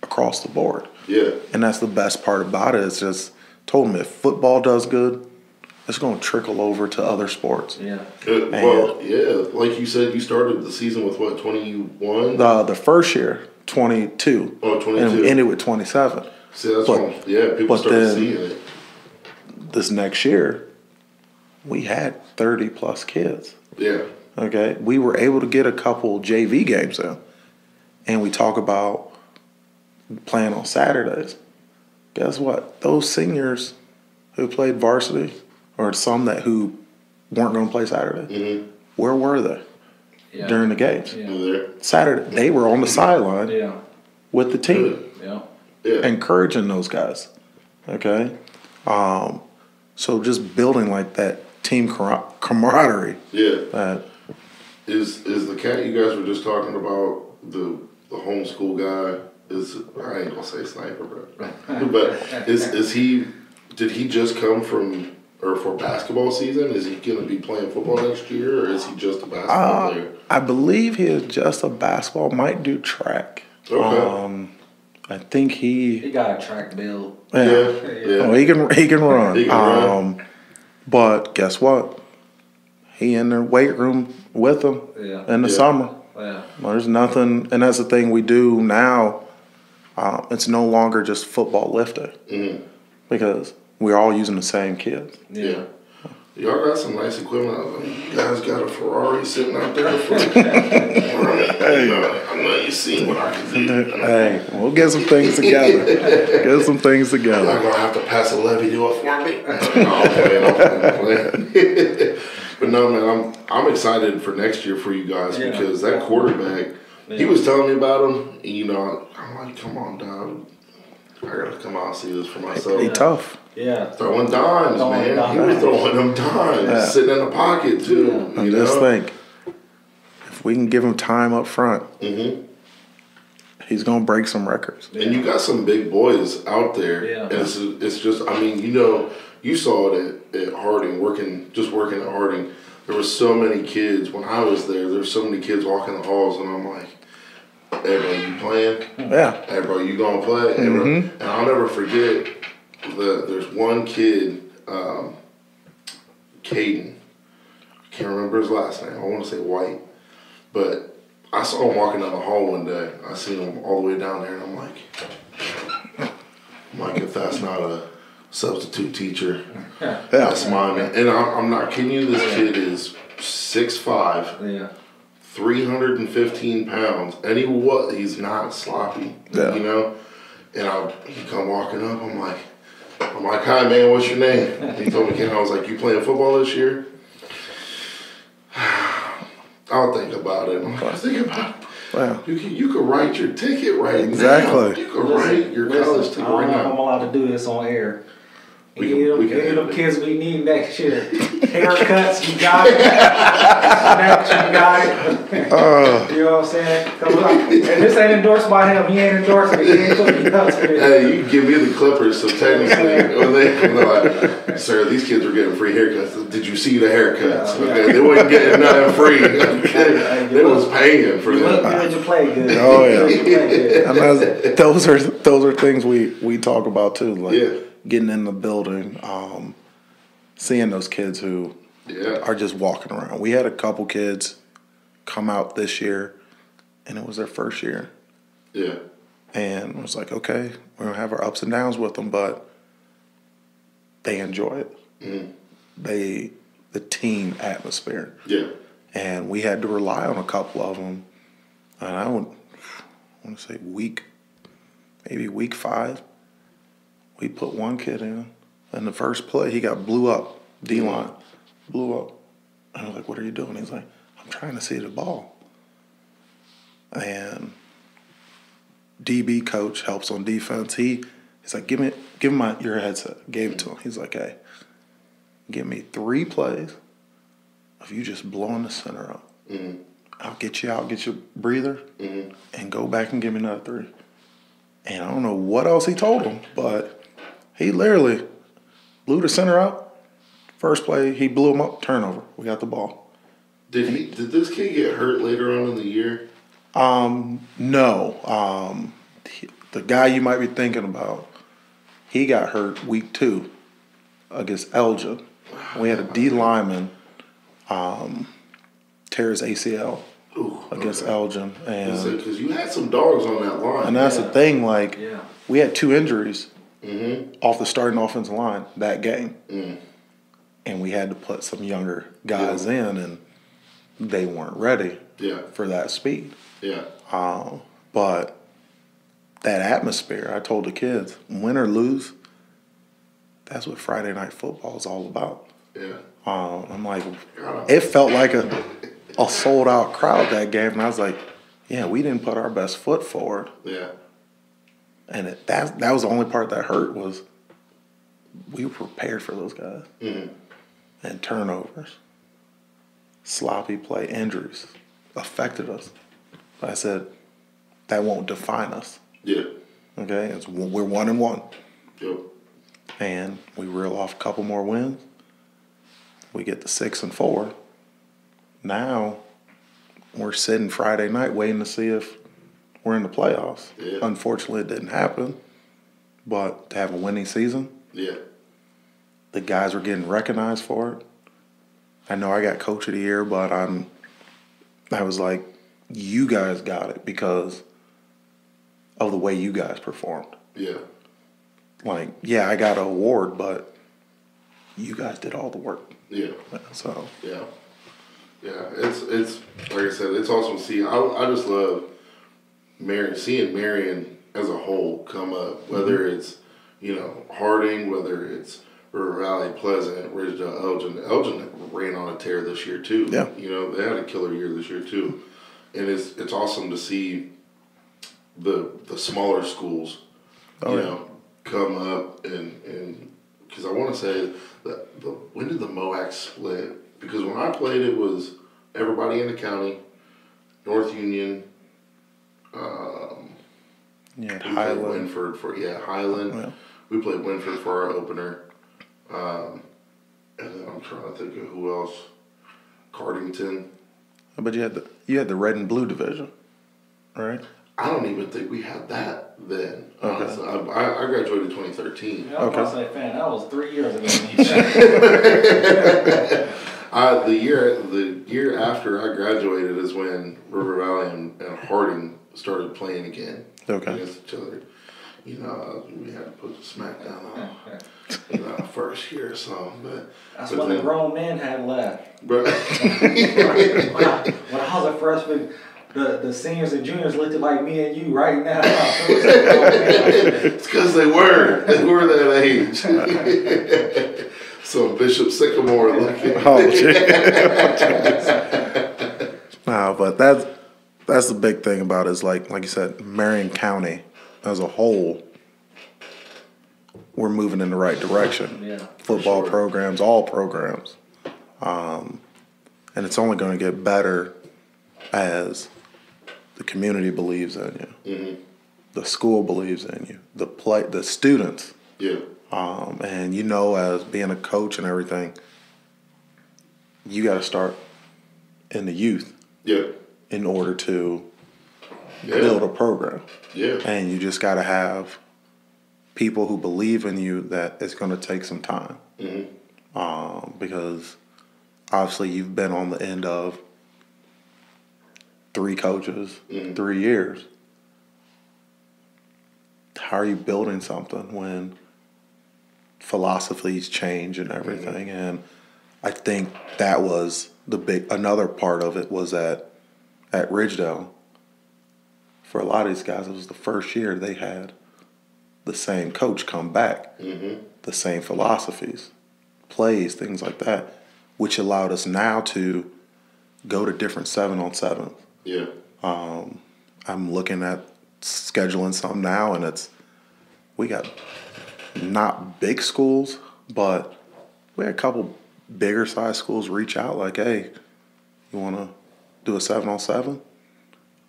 Speaker 3: across the board.
Speaker 1: Yeah.
Speaker 3: And that's the best part about it. It's just told them if football does good, it's going to trickle over to other sports.
Speaker 2: Yeah.
Speaker 1: Well, yeah. Like you said, you started the season with what, 21?
Speaker 3: The first year, 22.
Speaker 1: Oh, 22.
Speaker 3: And ended with 27.
Speaker 1: See, that's people started seeing it.
Speaker 3: This next year, we had 30-plus kids.
Speaker 1: Yeah.
Speaker 3: Okay? We were able to get a couple JV games in. And we talk about playing on Saturdays. Guess what? Those seniors who played varsity, or some who weren't going to play Saturday, where were they during the games?
Speaker 1: Yeah.
Speaker 3: Saturday, they were on the sideline with the team, encouraging those guys. Okay? So just building like that team camaraderie.
Speaker 1: Yeah. Is the cat you guys were just talking about, the homeschool guy, I ain't gonna say sniper, but did he just come from, or for basketball season? Is he gonna be playing football next year, or is he just a basketball player?
Speaker 3: I believe he is just a basketball, might do track.
Speaker 1: Okay.
Speaker 3: I think
Speaker 2: he got a track build.
Speaker 3: Yeah. Oh, he can run.
Speaker 1: He can run.
Speaker 3: But guess what? He in the weight room with them in the summer.
Speaker 2: Yeah.
Speaker 3: There's nothing, and that's the thing we do now. It's no longer just football lifting because we're all using the same kids.
Speaker 1: Yeah. Y'all got some nice equipment. You guys got a Ferrari sitting out there. I know you see what I can do.
Speaker 3: Hey, we'll get some things together.
Speaker 1: I'm not gonna have to pass a levy to it for me. I'm playing. But no, man, I'm excited for next year for you guys because that quarterback, he was telling me about him. You know, I'm like, come on, dog. I gotta come out and see this for myself.
Speaker 3: He tough.
Speaker 2: Yeah.
Speaker 1: Throwing dimes, man.
Speaker 2: dimes.
Speaker 1: He was throwing them dimes, sitting in the pocket too.
Speaker 3: Yeah.
Speaker 1: You
Speaker 3: just
Speaker 1: know?
Speaker 3: think, if we can give him time up front, he's gonna break some records.
Speaker 1: And you got some big boys out there.
Speaker 2: Yeah.
Speaker 1: And it's just, I mean, you saw it at Harding, working at Harding. There were so many kids when I was there. There were so many kids walking the halls, and I'm like, "Hey, bro, you playing?
Speaker 3: Yeah.
Speaker 1: Hey, bro, you gonna play?" And I'll never forget that there's one kid, Caden. I can't remember his last name. I want to say White, but I saw him walking down the hall one day. I seen him all the way down there, and I'm like, if that's not a substitute teacher, that's mine. And I'm not kidding you. This kid is 6'5". 315 pounds, and he's not sloppy, you know. And he come walking up. I'm like, "Hi, man, what's your name?" He told me, "Ken." I was like, "You playing football this year?" I'll think about it. I'm like, think about it.
Speaker 3: Wow.
Speaker 1: You could write your ticket right
Speaker 3: Exactly.
Speaker 1: now. You could write your college ticket right
Speaker 2: I don't know if I'm
Speaker 1: now.
Speaker 2: allowed to do this on air.
Speaker 1: We
Speaker 2: Get
Speaker 1: can
Speaker 2: them kids we need next year. Haircuts, you got it. Snatch, you got it. You know what I'm saying? And this ain't endorsed by him. He ain't endorsing it. He ain't putting it out there.
Speaker 1: Hey, you give me the Clippers, so technically, when they're like, "Sir, these kids were getting free haircuts. Did you see the haircuts? Okay, they wasn't getting nothing free. Okay, they was paying for
Speaker 2: You look
Speaker 1: them."
Speaker 2: good, you play good.
Speaker 3: Oh yeah.
Speaker 2: You play good.
Speaker 3: And those are things we talk about too, like getting in the building, seeing those kids who are just walking around. We had a couple kids come out this year, and it was their first year.
Speaker 1: Yeah.
Speaker 3: And it was like, okay, we're gonna have our ups and downs with them, but they enjoy it. The team atmosphere.
Speaker 1: Yeah.
Speaker 3: And we had to rely on a couple of them, and I want to say maybe week 5. We put one kid in the first play, he got blew up, D-line, blew up. And I was like, "What are you doing?" He's like, "I'm trying to see the ball." And DB coach helps on defense. He's like, give him your headset. Gave it to him. He's like, "Hey, give me 3 plays of you just blowing the center up. I'll get you out, get your breather, and go back and give me another 3. And I don't know what else he told him, but he literally blew the center out. First play, he blew him up, turnover. We got the ball.
Speaker 1: Did this kid get hurt later on in the year?
Speaker 3: No. The guy you might be thinking about, he got hurt week 2 against Elgin. We had a D lineman tear his ACL against Elgin, and
Speaker 1: because you had some dogs on that line,
Speaker 3: and that's the thing. Like we had 2 injuries off the starting offensive line that game, and we had to put some younger guys in, and they weren't ready for that speed. But that atmosphere, I told the kids, win or lose, that's what Friday night football is all about. I'm like, it felt like a sold out crowd that game, and I was like, yeah, we didn't put our best foot forward. And that was the only part that hurt, was we were prepared for those guys. And turnovers, sloppy play, injuries affected us. But I said, that won't define us. Okay, we're 1-1. And we reel off a couple more wins. We get to 6-4. Now we're sitting Friday night waiting to see if we're in the playoffs. Unfortunately, it didn't happen. But to have a winning season, the guys were getting recognized for it. I know I got Coach of the Year, but I was like, you guys got it because of the way you guys performed. Like, yeah, I got an award, but you guys did all the work. So. It's
Speaker 1: like I said, it's awesome to see. I just love seeing Marion as a whole come up, whether it's, Harding, whether it's River Valley, Pleasant, Ridgedale, Elgin. Elgin ran on a tear this year too. They had a killer year this year too. And it's awesome to see the smaller schools, come up and because I want to say that when did the MOAC split? Because when I played, it was everybody in the county, North Union. We played Winford for Highland. Yeah. We played Winford for our opener, and then I'm trying to think of who else. Cardington.
Speaker 3: But you had the red and blue division, right?
Speaker 1: I don't even think we had that then. Okay. I graduated in 2013.
Speaker 2: Yeah, I was gonna say, fan, that was 3 years ago.
Speaker 1: The year after I graduated is when River Valley and Harding started playing again against each other. We had to put the smack down on first year or so.
Speaker 2: That's when the grown men had left.
Speaker 1: But
Speaker 2: when I was a freshman, the seniors and juniors looked like me and you right now.
Speaker 1: It's because they were that age. So Bishop Sycamore looking.
Speaker 3: Oh, no, but that's the big thing about it is like you said, Marion County as a whole, we're moving in the right direction.
Speaker 2: Yeah,
Speaker 3: football programs, all programs, and it's only going to get better as the community believes in you, the school believes in you, the students.
Speaker 1: Yeah.
Speaker 3: And as being a coach and everything, you got to start in the youth.
Speaker 1: Yeah.
Speaker 3: In order to build a program.
Speaker 1: Yeah.
Speaker 3: And you just got to have people who believe in you that it's going to take some time. Because obviously you've been on the end of 3 coaches, 3 years. How are you building something when philosophies change and everything? And I think that was another part of it was at Ridgedale. For a lot of these guys, it was the first year they had the same coach come back, the same philosophies, plays, things like that, which allowed us now to go to different 7-on-7s.
Speaker 1: Yeah.
Speaker 3: I'm looking at scheduling some now, and we got not big schools, but we had a couple bigger size schools reach out like, hey, you want to do a 7-on-7?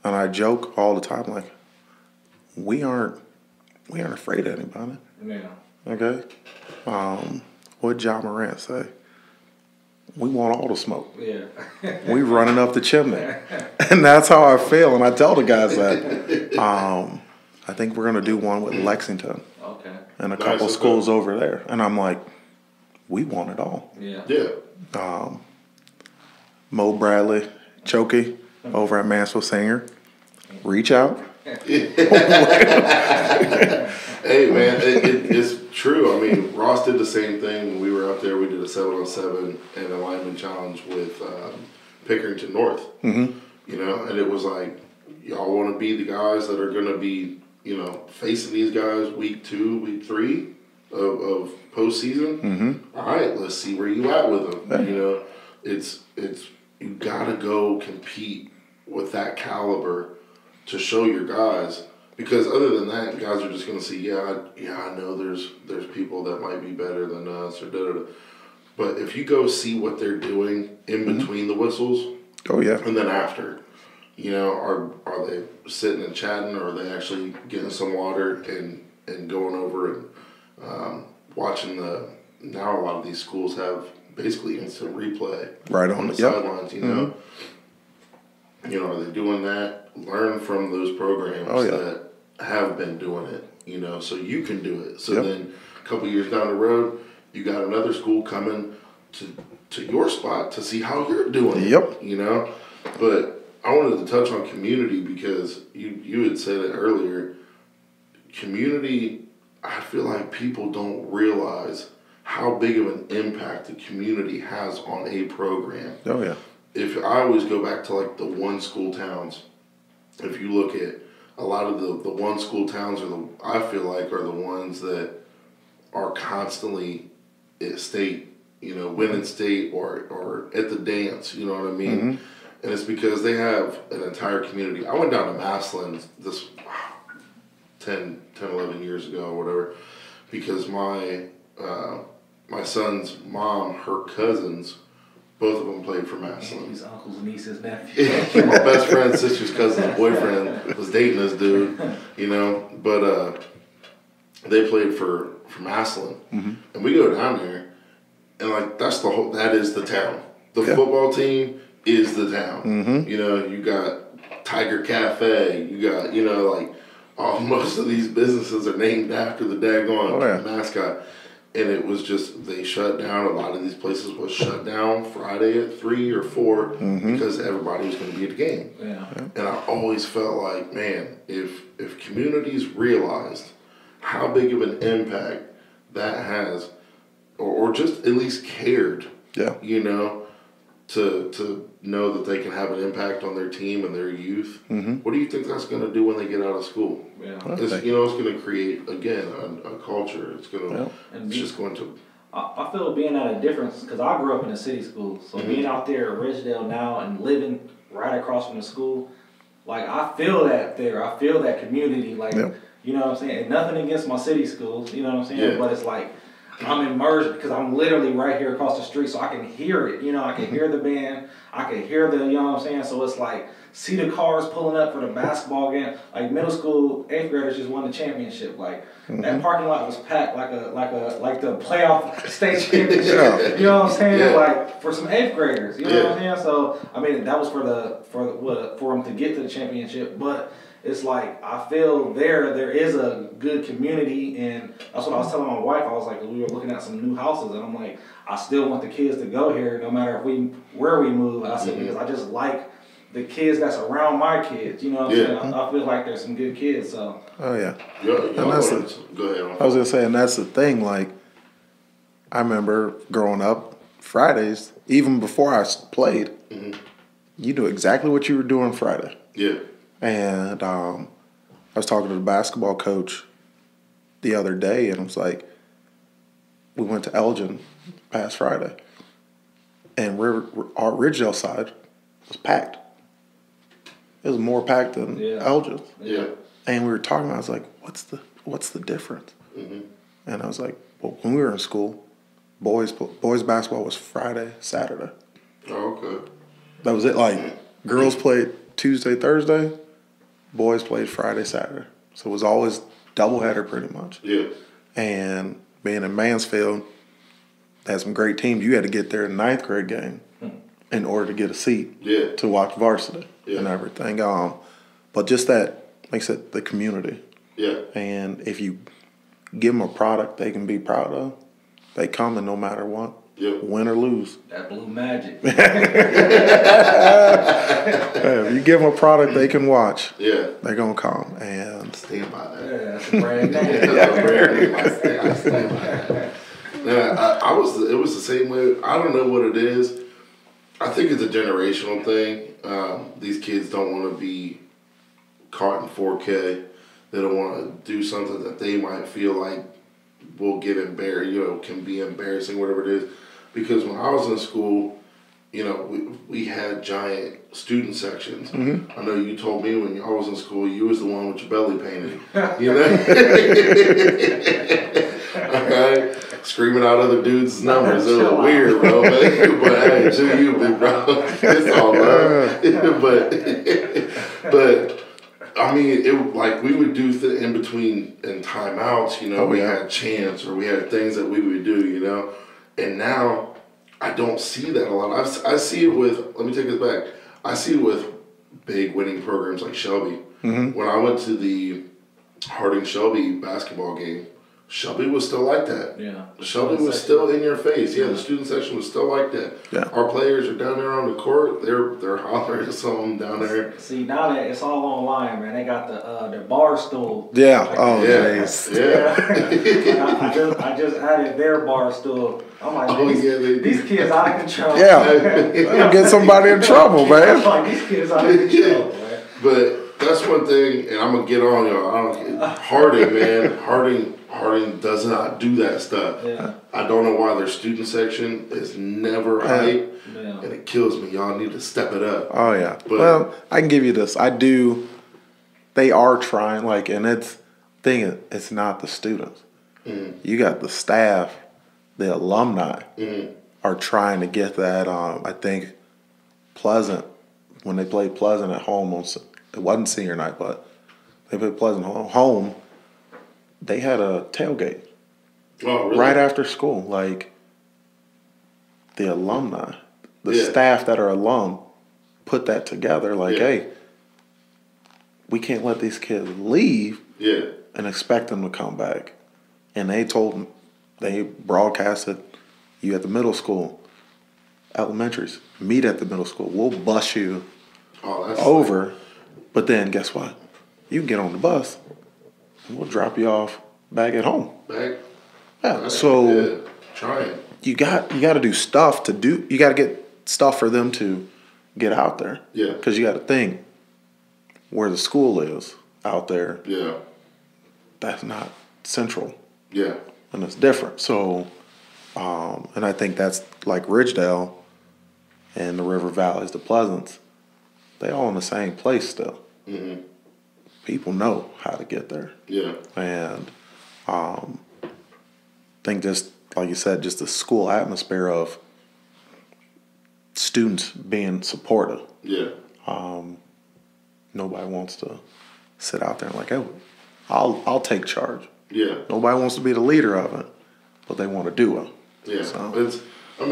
Speaker 3: And I joke all the time, like, we aren't afraid of anybody.
Speaker 2: Yeah.
Speaker 3: Okay? What did John Morant say? We want all the smoke.
Speaker 2: Yeah.
Speaker 3: We running up the chimney. And that's how I feel. And I tell the guys that I think we're going to do one with Lexington.
Speaker 2: Okay.
Speaker 3: And a couple schools over there. And I'm like, we want it all.
Speaker 2: Yeah.
Speaker 1: Yeah.
Speaker 3: Mo Bradley, Chokey, over at Mansfield Singer. Reach out.
Speaker 1: Hey, man, it's true. I mean, Ross did the same thing when we were up there. We did a 7-on-7 and a lineman challenge with Pickerington North. And it was like, y'all want to be the guys that are going to be, facing these guys week 2, week 3 of postseason. All right, let's see where you at with them. It's you got to go compete with that caliber to show your guys. Because other than that, guys are just going to see, I know there's people that might be better than us or da-da-da. But if you go see what they're doing in between the whistles, and then after, are they sitting and chatting, or are they actually getting some water and going over and watching now a lot of these schools have basically instant replay on the sidelines, are they doing that? Learn from those programs that have been doing it, so you can do it. So then a couple years down the road, you got another school coming to your spot to see how you're doing it. But I wanted to touch on community because you had said it earlier. Community, I feel like people don't realize how big of an impact the community has on a program. If I always go back to like the one school towns, if you look at a lot of the one school towns I feel like are the ones that are constantly at state, winning state or at the dance, you know what I mean? And it's because they have an entire community. I went down to Massillon this 10, 11 years ago or whatever, because my son's mom, her cousins, both of them played for Massillon.
Speaker 2: His uncles, nieces, nephews.
Speaker 1: My best friend's sister's cousin's boyfriend was dating this dude, but they played for Massillon. And we go down there, and like that is the town. The football team is the town. You got Tiger Cafe, you got, most of these businesses are named after the daggone mascot. And it was just, they shut down. A lot of these places was shut down Friday at 3 or 4 because everybody was going to be at the game.
Speaker 2: Yeah.
Speaker 1: And I always felt like, man, if communities realized how big of an impact that has, or just at least cared, to know that they can have an impact on their team and their youth. What do you think that's going to do when they get out of school?
Speaker 2: Yeah.
Speaker 1: It's going to create, again, a culture. It's going to, it's just going to.
Speaker 2: I feel being at a difference, because I grew up in a city school, so being out there at Ridgedale now and living right across from the school, like, I feel that there. I feel that community, like, you know what I'm saying? And nothing against my city schools, you know what I'm saying?
Speaker 1: Yeah.
Speaker 2: But it's like, I'm immersed because I'm literally right here across the street, so I can hear it. I can hear the band. I can hear the, you know what I'm saying? So it's like, see the cars pulling up for the basketball game. Like, middle school 8th graders just won the championship. Like, that parking lot was packed like the playoff state championship. You know what I'm saying?
Speaker 1: Yeah.
Speaker 2: Like, for some 8th graders. You know what I'm saying? So I mean, that was for them to get to the championship, but. It's like, I feel there is a good community, and that's what I was telling my wife. I was like, we were looking at some new houses, and I'm like, I still want the kids to go here no matter where we move. I said, because I just like the kids that's around my kids, you know what I'm saying? I feel like there's some good kids, so.
Speaker 3: Oh, yeah.
Speaker 1: And
Speaker 3: that's
Speaker 1: go ahead.
Speaker 3: I was going to say, and that's the thing, like, I remember growing up, Fridays, even before I played, you knew exactly what you were doing Friday.
Speaker 1: Yeah.
Speaker 3: And I was talking to the basketball coach the other day, and I was like, we went to Elgin past Friday, and our Ridgedale side was packed. It was more packed than Elgin.
Speaker 1: Yeah.
Speaker 3: And we were talking about, I was like, what's the difference? And I was like, well, when we were in school, boys basketball was Friday, Saturday.
Speaker 1: Oh, okay.
Speaker 3: That was it. Like, girls played Tuesday, Thursday. Boys played Friday, Saturday. So it was always doubleheader pretty much.
Speaker 1: Yeah.
Speaker 3: And being in Mansfield, had some great teams. You had to get there in the 9th grade game in order to get a seat to watch varsity and everything. But just that makes it the community.
Speaker 1: Yeah.
Speaker 3: And if you give them a product they can be proud of, they come and no matter what.
Speaker 1: Yep.
Speaker 3: Win or lose.
Speaker 2: That blue magic.
Speaker 3: If you give them a product they can watch, they're going to come. And
Speaker 1: stand by that.
Speaker 2: Yeah, that's a brand name.
Speaker 1: That's a brand name. I stand by that. Yeah, it was the same way. I don't know what it is. I think it's a generational thing. These kids don't want to be caught in 4K. They don't want to do something that they might feel like will get embarrassed, can be embarrassing, whatever it is. Because when I was in school, we had giant student sections. I know you told me when I was in school, you was the one with your belly painted. All right? Screaming out other dudes' numbers. It was weird, bro. But hey, to you, big bro. It's all love. But I mean, we would do in between in timeouts, we had chants or we had things that we would do, And now I don't see that a lot. I see it with, let me take this back. I see it with big winning programs like Shelby. When I went to the Harding-Shelby basketball game, Shelby was still like that.
Speaker 2: Yeah.
Speaker 1: Shelby was still in your face. Yeah, the student section was still like that.
Speaker 3: Yeah.
Speaker 1: Our players are down there on the court. They're hollering at something down there.
Speaker 2: See, now that it's all online, man, they got the bar stool.
Speaker 3: Yeah.
Speaker 2: Like,
Speaker 3: jeez.
Speaker 1: Yeah.
Speaker 2: I just added their bar stool. I'm like, these kids out of control.
Speaker 3: Yeah. They'll get somebody in trouble, man.
Speaker 2: I'm like, these kids out of control, man.
Speaker 1: But that's one thing, and I'm gonna get on y'all. Harding, man, Harding does not do that stuff.
Speaker 2: Yeah.
Speaker 1: I don't know why their student section is never hype, and it kills me. Y'all need to step it up.
Speaker 3: Oh, yeah.
Speaker 1: But,
Speaker 3: well, I can give you this. They are trying, and it's not the students. You got the staff, the alumni are trying to get that. I think Pleasant, when they played Pleasant at home, it wasn't senior night, but they played Pleasant home. They had a tailgate right after school. Like the alumni, the staff that are alum, put that together. Like, hey, we can't let these kids leave and expect them to come back. And they broadcasted, you at the middle school, elementaries, meet at the middle school. We'll bus you over. Sick. But then guess what? You can get on the bus and we'll drop you off back at home. Yeah. So
Speaker 1: try it.
Speaker 3: You got to do stuff to do. You got to get stuff for them to get out there.
Speaker 1: Yeah.
Speaker 3: Because you got to think where the school is out there.
Speaker 1: Yeah.
Speaker 3: That's not central.
Speaker 1: Yeah.
Speaker 3: And it's different. So, and I think that's like Ridgedale and the River Valleys, the Pleasants, they all in the same place still. Mm-hmm. People know how to get there.
Speaker 1: Yeah.
Speaker 3: And I think just, like you said, just the school atmosphere of students being supportive.
Speaker 1: Yeah.
Speaker 3: Nobody wants to sit out there and like, hey, I'll take charge.
Speaker 1: Yeah.
Speaker 3: Nobody wants to be the leader of it, but they want to do it.
Speaker 1: Yeah.
Speaker 3: So.
Speaker 1: I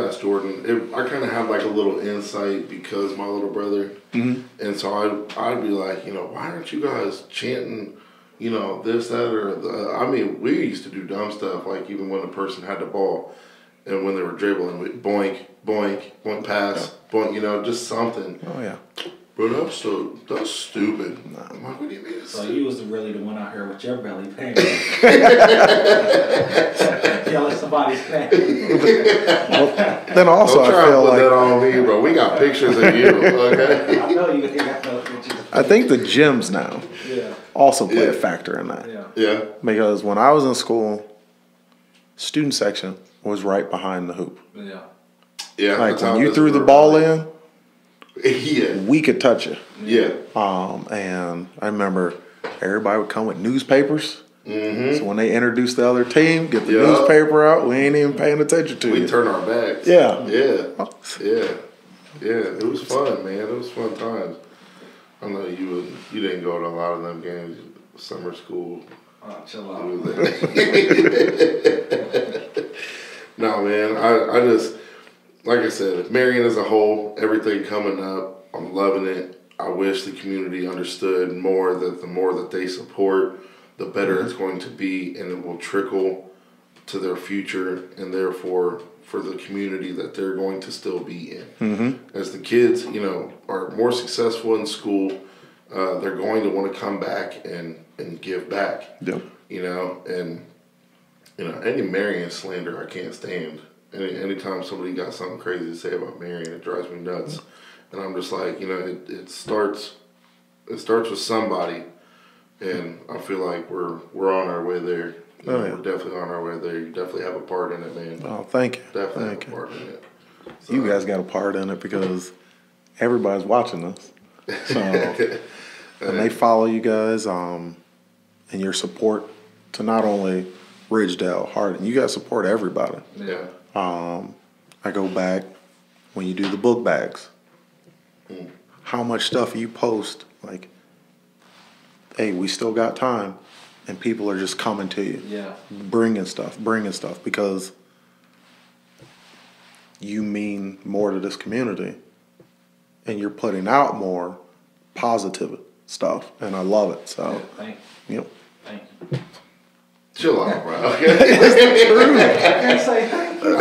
Speaker 1: asked Jordan, I kind of have like a little insight because my little brother, and so I'd be like, why aren't you guys chanting, this, that, or the, we used to do dumb stuff, like even when the person had the ball and when they were dribbling, we boink, boink, boink, pass, boink, just something.
Speaker 3: Oh, yeah.
Speaker 1: Bro, that's stupid. I'm like, what do you mean?
Speaker 2: So you was really the one out here with your belly pain. Yelling somebody's pain.
Speaker 3: Then also
Speaker 1: don't try to put that on me, bro. We got pictures of you, okay?
Speaker 2: I know you got those pictures.
Speaker 3: I think the gyms now also play a factor in that.
Speaker 1: Yeah.
Speaker 3: Because when I was in school, student section was right behind the hoop.
Speaker 2: Yeah.
Speaker 1: Yeah.
Speaker 3: Like when you threw the ball in,
Speaker 1: yeah,
Speaker 3: we could touch it.
Speaker 1: Yeah.
Speaker 3: And I remember everybody would come with newspapers.
Speaker 1: Mm-hmm.
Speaker 3: So when they introduced the other team, get the newspaper out, we ain't even paying attention to it.
Speaker 1: We turn our backs.
Speaker 3: Yeah.
Speaker 1: Yeah. Yeah. Yeah. It was fun, man. It was fun times. I know you didn't go to a lot of them games. Summer school.
Speaker 2: Oh, chill out.
Speaker 1: No, man. I just, like I said, Marion as a whole, everything coming up, I'm loving it. I wish the community understood more that the more that they support, the better it's going to be, and it will trickle to their future, and therefore for the community that they're going to still be in. Mm-hmm. As the kids, are more successful in school, they're going to want to come back and give back.
Speaker 3: Yep.
Speaker 1: Any Marion slander I can't stand. Anytime somebody got something crazy to say about Marion, it drives me nuts. And I'm just like, it starts with somebody, and I feel like we're on our way there. We're definitely on our way there. You definitely have a part in it, man.
Speaker 3: Oh, thank you.
Speaker 1: Definitely have a part in it. So,
Speaker 3: you guys got a part in it because everybody's watching us. So, and they follow you guys, and your support to not only Ridgedale, Hardin. You guys support everybody.
Speaker 1: Yeah.
Speaker 3: I go back when you do the book bags. How much stuff you post, like, hey, we still got time, and people are just coming to you.
Speaker 2: Yeah.
Speaker 3: Bringing stuff, because you mean more to this community, and you're putting out more positive stuff, and I love it. So,
Speaker 2: thank
Speaker 3: you.
Speaker 2: Yep. Thank you.
Speaker 1: Chill out, bro.
Speaker 3: It's the truth.
Speaker 2: I can't say thank you.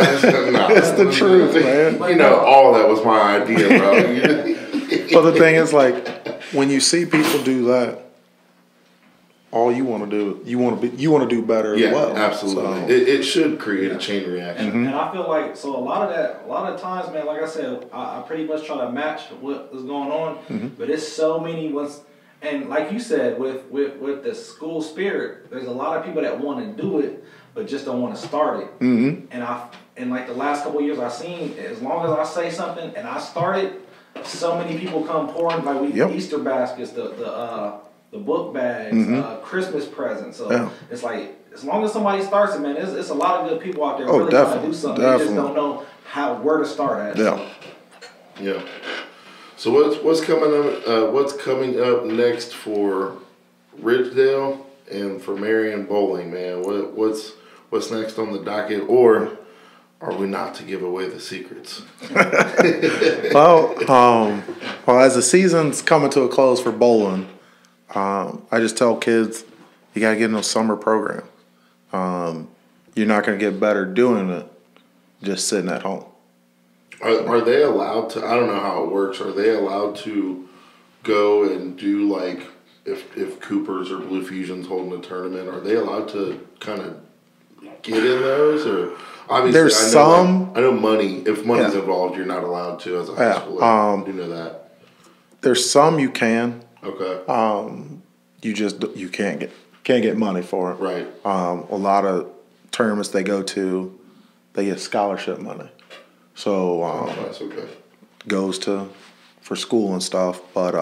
Speaker 3: It's the truth, man.
Speaker 1: All that was my idea, bro.
Speaker 3: But the thing is, like, when you see people do that, all you want to do, you want to do better as well.
Speaker 1: Absolutely.
Speaker 3: So,
Speaker 1: it should create a chain reaction.
Speaker 2: And I feel like, so a lot of times, man, like I said, I pretty much try to match what is going on, but it's so many ones. And like you said, with the school spirit, there's a lot of people that want to do it, but just don't want to start it. Mm-hmm. And like the last couple of years, I've seen, as long as I say something and I start it, so many people come pouring, like Easter baskets, the book bags, Christmas presents. So it's like as long as somebody starts it, man, it's a lot of good people out there
Speaker 3: Oh,
Speaker 2: really trying to
Speaker 3: definitely,
Speaker 2: do something.
Speaker 3: definitely.
Speaker 2: They just don't know where to start at.
Speaker 3: Yeah.
Speaker 1: Yeah. So what's coming up next for Ridgedale and for Marion Bowling, man? What's next on the docket, or are we not to give away the secrets?
Speaker 3: Well, as the season's coming to a close for bowling, I just tell kids you gotta get in a summer program. You're not gonna get better doing it just sitting at home.
Speaker 1: Are they allowed to? I don't know how it works. Are they allowed to go and do like if Cooper's or Blue Fusion's holding a tournament? Are they allowed to kind of get in those, or obviously
Speaker 3: There's
Speaker 1: I know money. If money's
Speaker 3: Yeah.
Speaker 1: involved, you're not allowed to as a high schooler. I do know that.
Speaker 3: There's some you can.
Speaker 1: Okay.
Speaker 3: You can't get money for it.
Speaker 1: Right.
Speaker 3: A lot of tournaments they go to, they get scholarship money. So
Speaker 1: That's okay.
Speaker 3: goes for school and stuff. But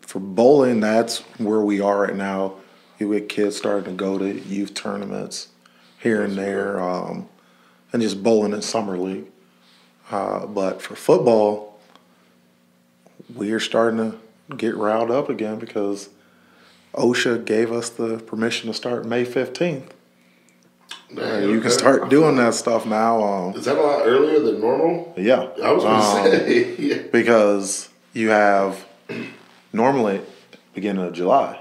Speaker 3: for bowling, that's where we are right now. You get kids starting to go to youth tournaments here and there, and just bowling in summer league. But for football, we are starting to get riled up again because OSHA gave us the permission to start May 15th. You can start doing that stuff now.
Speaker 1: Is that a lot earlier than normal?
Speaker 3: Yeah.
Speaker 1: I was going to say. Yeah.
Speaker 3: Because you have normally beginning of July.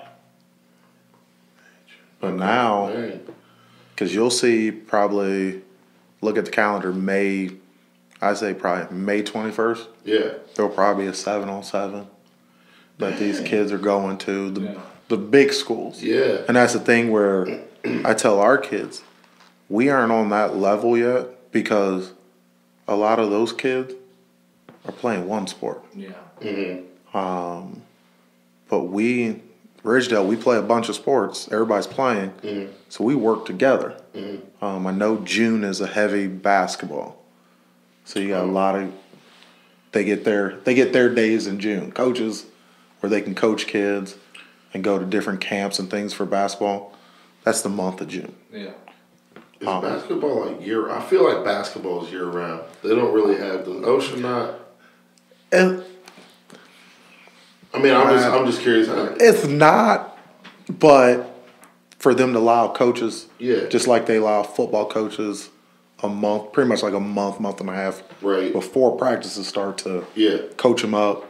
Speaker 3: But now,
Speaker 1: Right.
Speaker 3: because you'll see probably, look at the calendar, I'd say probably May 21st.
Speaker 1: Yeah.
Speaker 3: There'll probably be a 7-on-7 that these kids are going to, the big schools.
Speaker 1: Yeah.
Speaker 3: And that's the thing where I tell our kids, we aren't on that level yet because a lot of those kids are playing one sport.
Speaker 2: Yeah.
Speaker 1: Mm-hmm.
Speaker 3: But Ridgedale, we play a bunch of sports. Everybody's playing. So we work together. I know June is a heavy basketball. So you got a lot of, they get their days in June. Coaches where they can coach kids and go to different camps and things for basketball. That's the month of June.
Speaker 2: Yeah.
Speaker 1: Is basketball like year? I feel like basketball is year round. They don't really have the ocean not.
Speaker 3: And
Speaker 1: I mean, I'm just curious how.
Speaker 3: it's not, but for them to allow coaches,
Speaker 1: Yeah.
Speaker 3: just like they allow football coaches a month, pretty much like a month and a half
Speaker 1: Right.
Speaker 3: before practices start to
Speaker 1: Yeah.
Speaker 3: coach them up,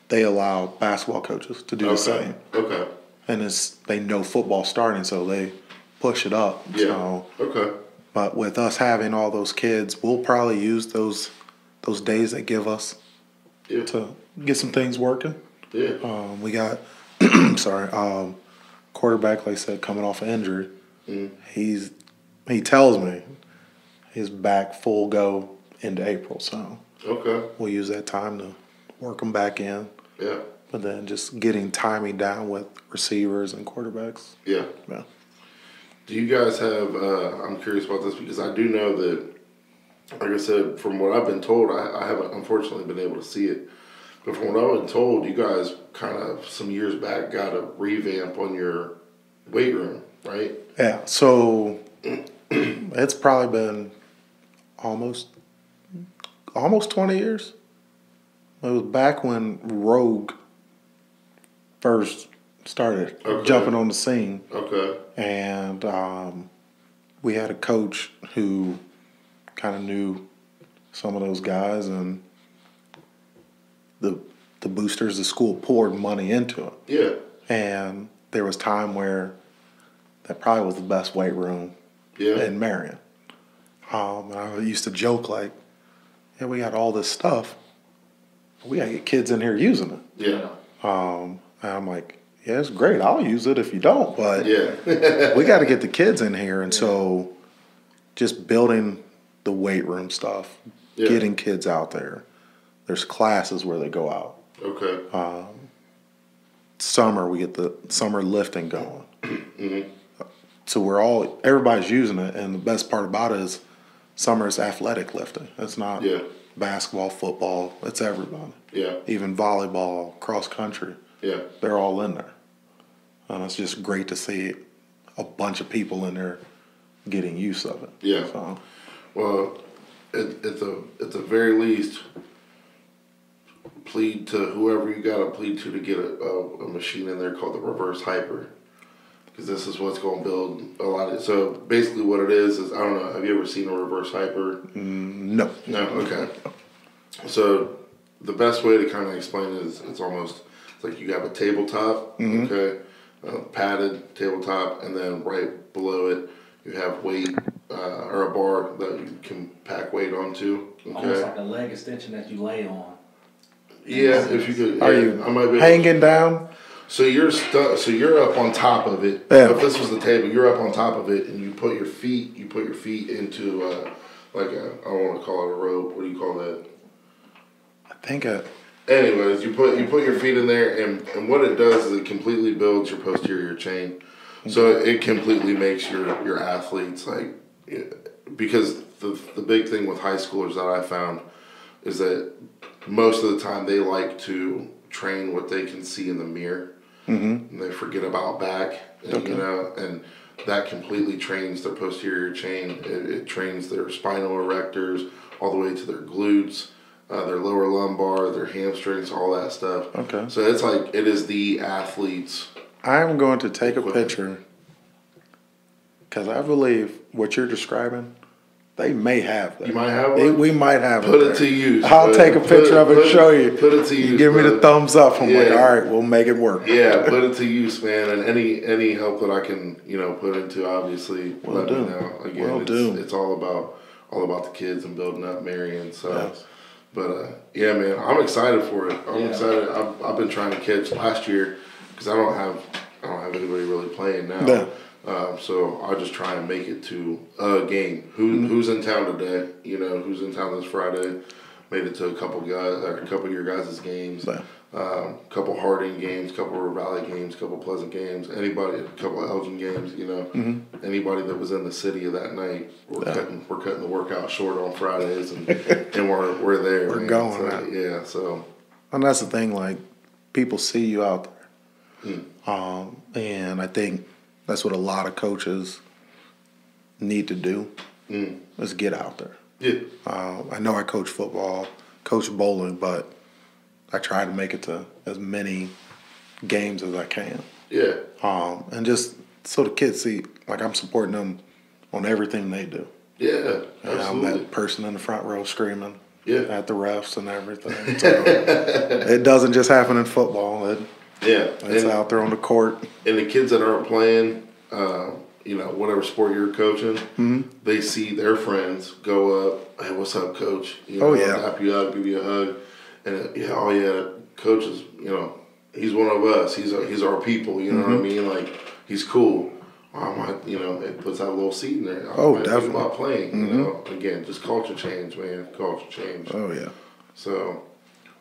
Speaker 3: they allow basketball coaches to do the same.
Speaker 1: Okay.
Speaker 3: And they know football starting, so they push it up.
Speaker 1: Yeah.
Speaker 3: So,
Speaker 1: Okay.
Speaker 3: but with us having all those kids, we'll probably use those days they give us
Speaker 1: Yeah.
Speaker 3: to get some things working.
Speaker 1: Yeah.
Speaker 3: We got, quarterback, like I said, coming off an injury. He tells me he's back full go into April, so
Speaker 1: Okay.
Speaker 3: we'll use that time to work him back in.
Speaker 1: Yeah.
Speaker 3: But then just getting timing down with receivers and quarterbacks.
Speaker 1: Yeah.
Speaker 3: Yeah.
Speaker 1: Do you guys have? I'm curious about this because I do know that, like I said, from what I've been told, I haven't unfortunately been able to see it. But from what I've been told, you guys kind of some years back got a revamp on your weight room, right?
Speaker 3: Yeah. So it's probably been almost 20 years. It was back when Rogue first started jumping on the scene.
Speaker 1: Okay.
Speaker 3: And we had a coach who kind of knew some of those guys, and the boosters, the school poured money into it.
Speaker 1: Yeah.
Speaker 3: And there was time where that probably was the best weight room in Marion. And I used to joke like, yeah, we got all this stuff. We got to get kids in here using it.
Speaker 1: Yeah.
Speaker 3: And I'm like, yeah, it's great. I'll use it if you don't. But
Speaker 1: Yeah.
Speaker 3: we got to get the kids in here. And so just building the weight room stuff, getting kids out there. There's classes where they go out.
Speaker 1: Okay.
Speaker 3: Summer, we get the summer lifting going. So everybody's using it. And the best part about it is summer is athletic lifting. It's not basketball, football. It's everybody.
Speaker 1: Yeah.
Speaker 3: Even volleyball, cross country.
Speaker 1: Yeah.
Speaker 3: They're all in there. And it's just great to see a bunch of people in there getting use of it.
Speaker 1: Yeah.
Speaker 3: So,
Speaker 1: Well, at the very least, plead to whoever you got to plead to get a machine in there called the reverse hyper. Because this is what's going to build a lot of. So basically, what it is I don't know. Have you ever seen a reverse hyper?
Speaker 3: no.
Speaker 1: No. Okay. So the best way to kind of explain it is it's like you have a tabletop, okay, padded tabletop, and then right below it you have weight or a bar that you can pack weight onto. Okay.
Speaker 2: Almost like a leg extension that you lay on.
Speaker 1: Yeah, if you could.
Speaker 3: Are
Speaker 1: yeah,
Speaker 3: you
Speaker 1: I might be
Speaker 3: hanging down?
Speaker 1: So you're stuck. So you're up on top of it.
Speaker 3: Yeah.
Speaker 1: If this was the table, you're up on top of it, and you put your feet into like a, I don't want to call it a rope. What do you call that?
Speaker 3: I think
Speaker 1: Anyways, you put your feet in there, and what it does is it completely builds your posterior chain. So it completely makes your athletes like, because the big thing with high schoolers that I found is that most of the time they like to train what they can see in the mirror. And they forget about back, and, and that completely trains their posterior chain. It trains their spinal erectors all the way to their glutes, their lower lumbar, their hamstrings, all that stuff.
Speaker 3: Okay.
Speaker 1: So it's like it is the athlete's.
Speaker 3: I'm going to take a picture because I believe what you're describing, they may have that.
Speaker 1: You might have one?
Speaker 3: We might have
Speaker 1: Put
Speaker 3: it
Speaker 1: it to use.
Speaker 3: I'll take a picture of it and show you.
Speaker 1: Put it to use.
Speaker 3: You give me the
Speaker 1: brother.
Speaker 3: thumbs up. I'm like,
Speaker 1: Yeah.
Speaker 3: all right, we'll make it work.
Speaker 1: Yeah, put it to use, man. And any help that I can, put into, obviously, let me know. Again, it's all about the kids and building up Marion. So,
Speaker 3: Yes.
Speaker 1: But yeah, man, I'm excited for it. I'm excited. I've been trying to catch last year because I don't have anybody really playing now.
Speaker 3: Yeah.
Speaker 1: So I just try and make it to a game. Who's in town today? Who's in town this Friday? Made it to a couple of your guys' games.
Speaker 3: Yeah.
Speaker 1: Couple Harding games, couple River Valley games, couple Pleasant games. Anybody, a couple of Elgin games. Anybody that was in the city of that night, we're cutting the workout short on Fridays, and we're there.
Speaker 3: We're
Speaker 1: man.
Speaker 3: going.
Speaker 1: So, yeah. So.
Speaker 3: And that's the thing. Like, people see you out there, and I think that's what a lot of coaches need to do is get out there.
Speaker 1: Yeah.
Speaker 3: I know I coach football, coach bowling, but I try to make it to as many games as I can.
Speaker 1: Yeah.
Speaker 3: And just so the kids see, like, I'm supporting them on everything they do.
Speaker 1: Yeah,
Speaker 3: And I'm
Speaker 1: absolutely.
Speaker 3: that person in the front row screaming
Speaker 1: Yeah.
Speaker 3: at the refs and everything. So it doesn't just happen in football. It's out there on the court.
Speaker 1: And the kids that aren't playing, whatever sport you're coaching, they see their friends go up. Hey, what's up, coach? Tap you up, give you a hug, and coach is, he's one of us. He's our people. You know what I mean? Like, he's cool. I might, it puts that little seed in there. I might
Speaker 3: definitely.
Speaker 1: think about playing. Again, just culture change, man. Culture change.
Speaker 3: Oh, yeah.
Speaker 1: So,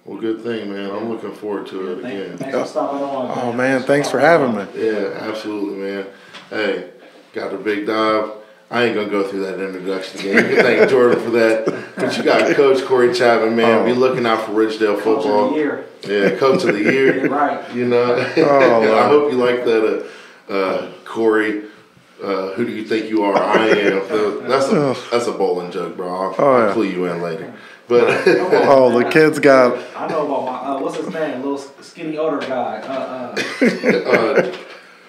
Speaker 1: well, good thing, man. I'm looking forward to it again.
Speaker 2: Thanks for stopping on.
Speaker 3: Oh, man, thanks for having me.
Speaker 1: Yeah, absolutely, man. Hey, got the big dive. I ain't gonna go through that introduction again. You can thank Jordan for that. But you got Coach Corey Chatman, man. Be looking out for Ridgedale football.
Speaker 2: Coach of the year.
Speaker 1: Yeah, Coach of the year.
Speaker 2: Right.
Speaker 1: I hope you like that, Corey. Who do you think you are? I am. That's a bowling joke, bro. I'll clue you in later. But
Speaker 3: the kids got.
Speaker 2: I know about my what's his name? Little skinny older guy.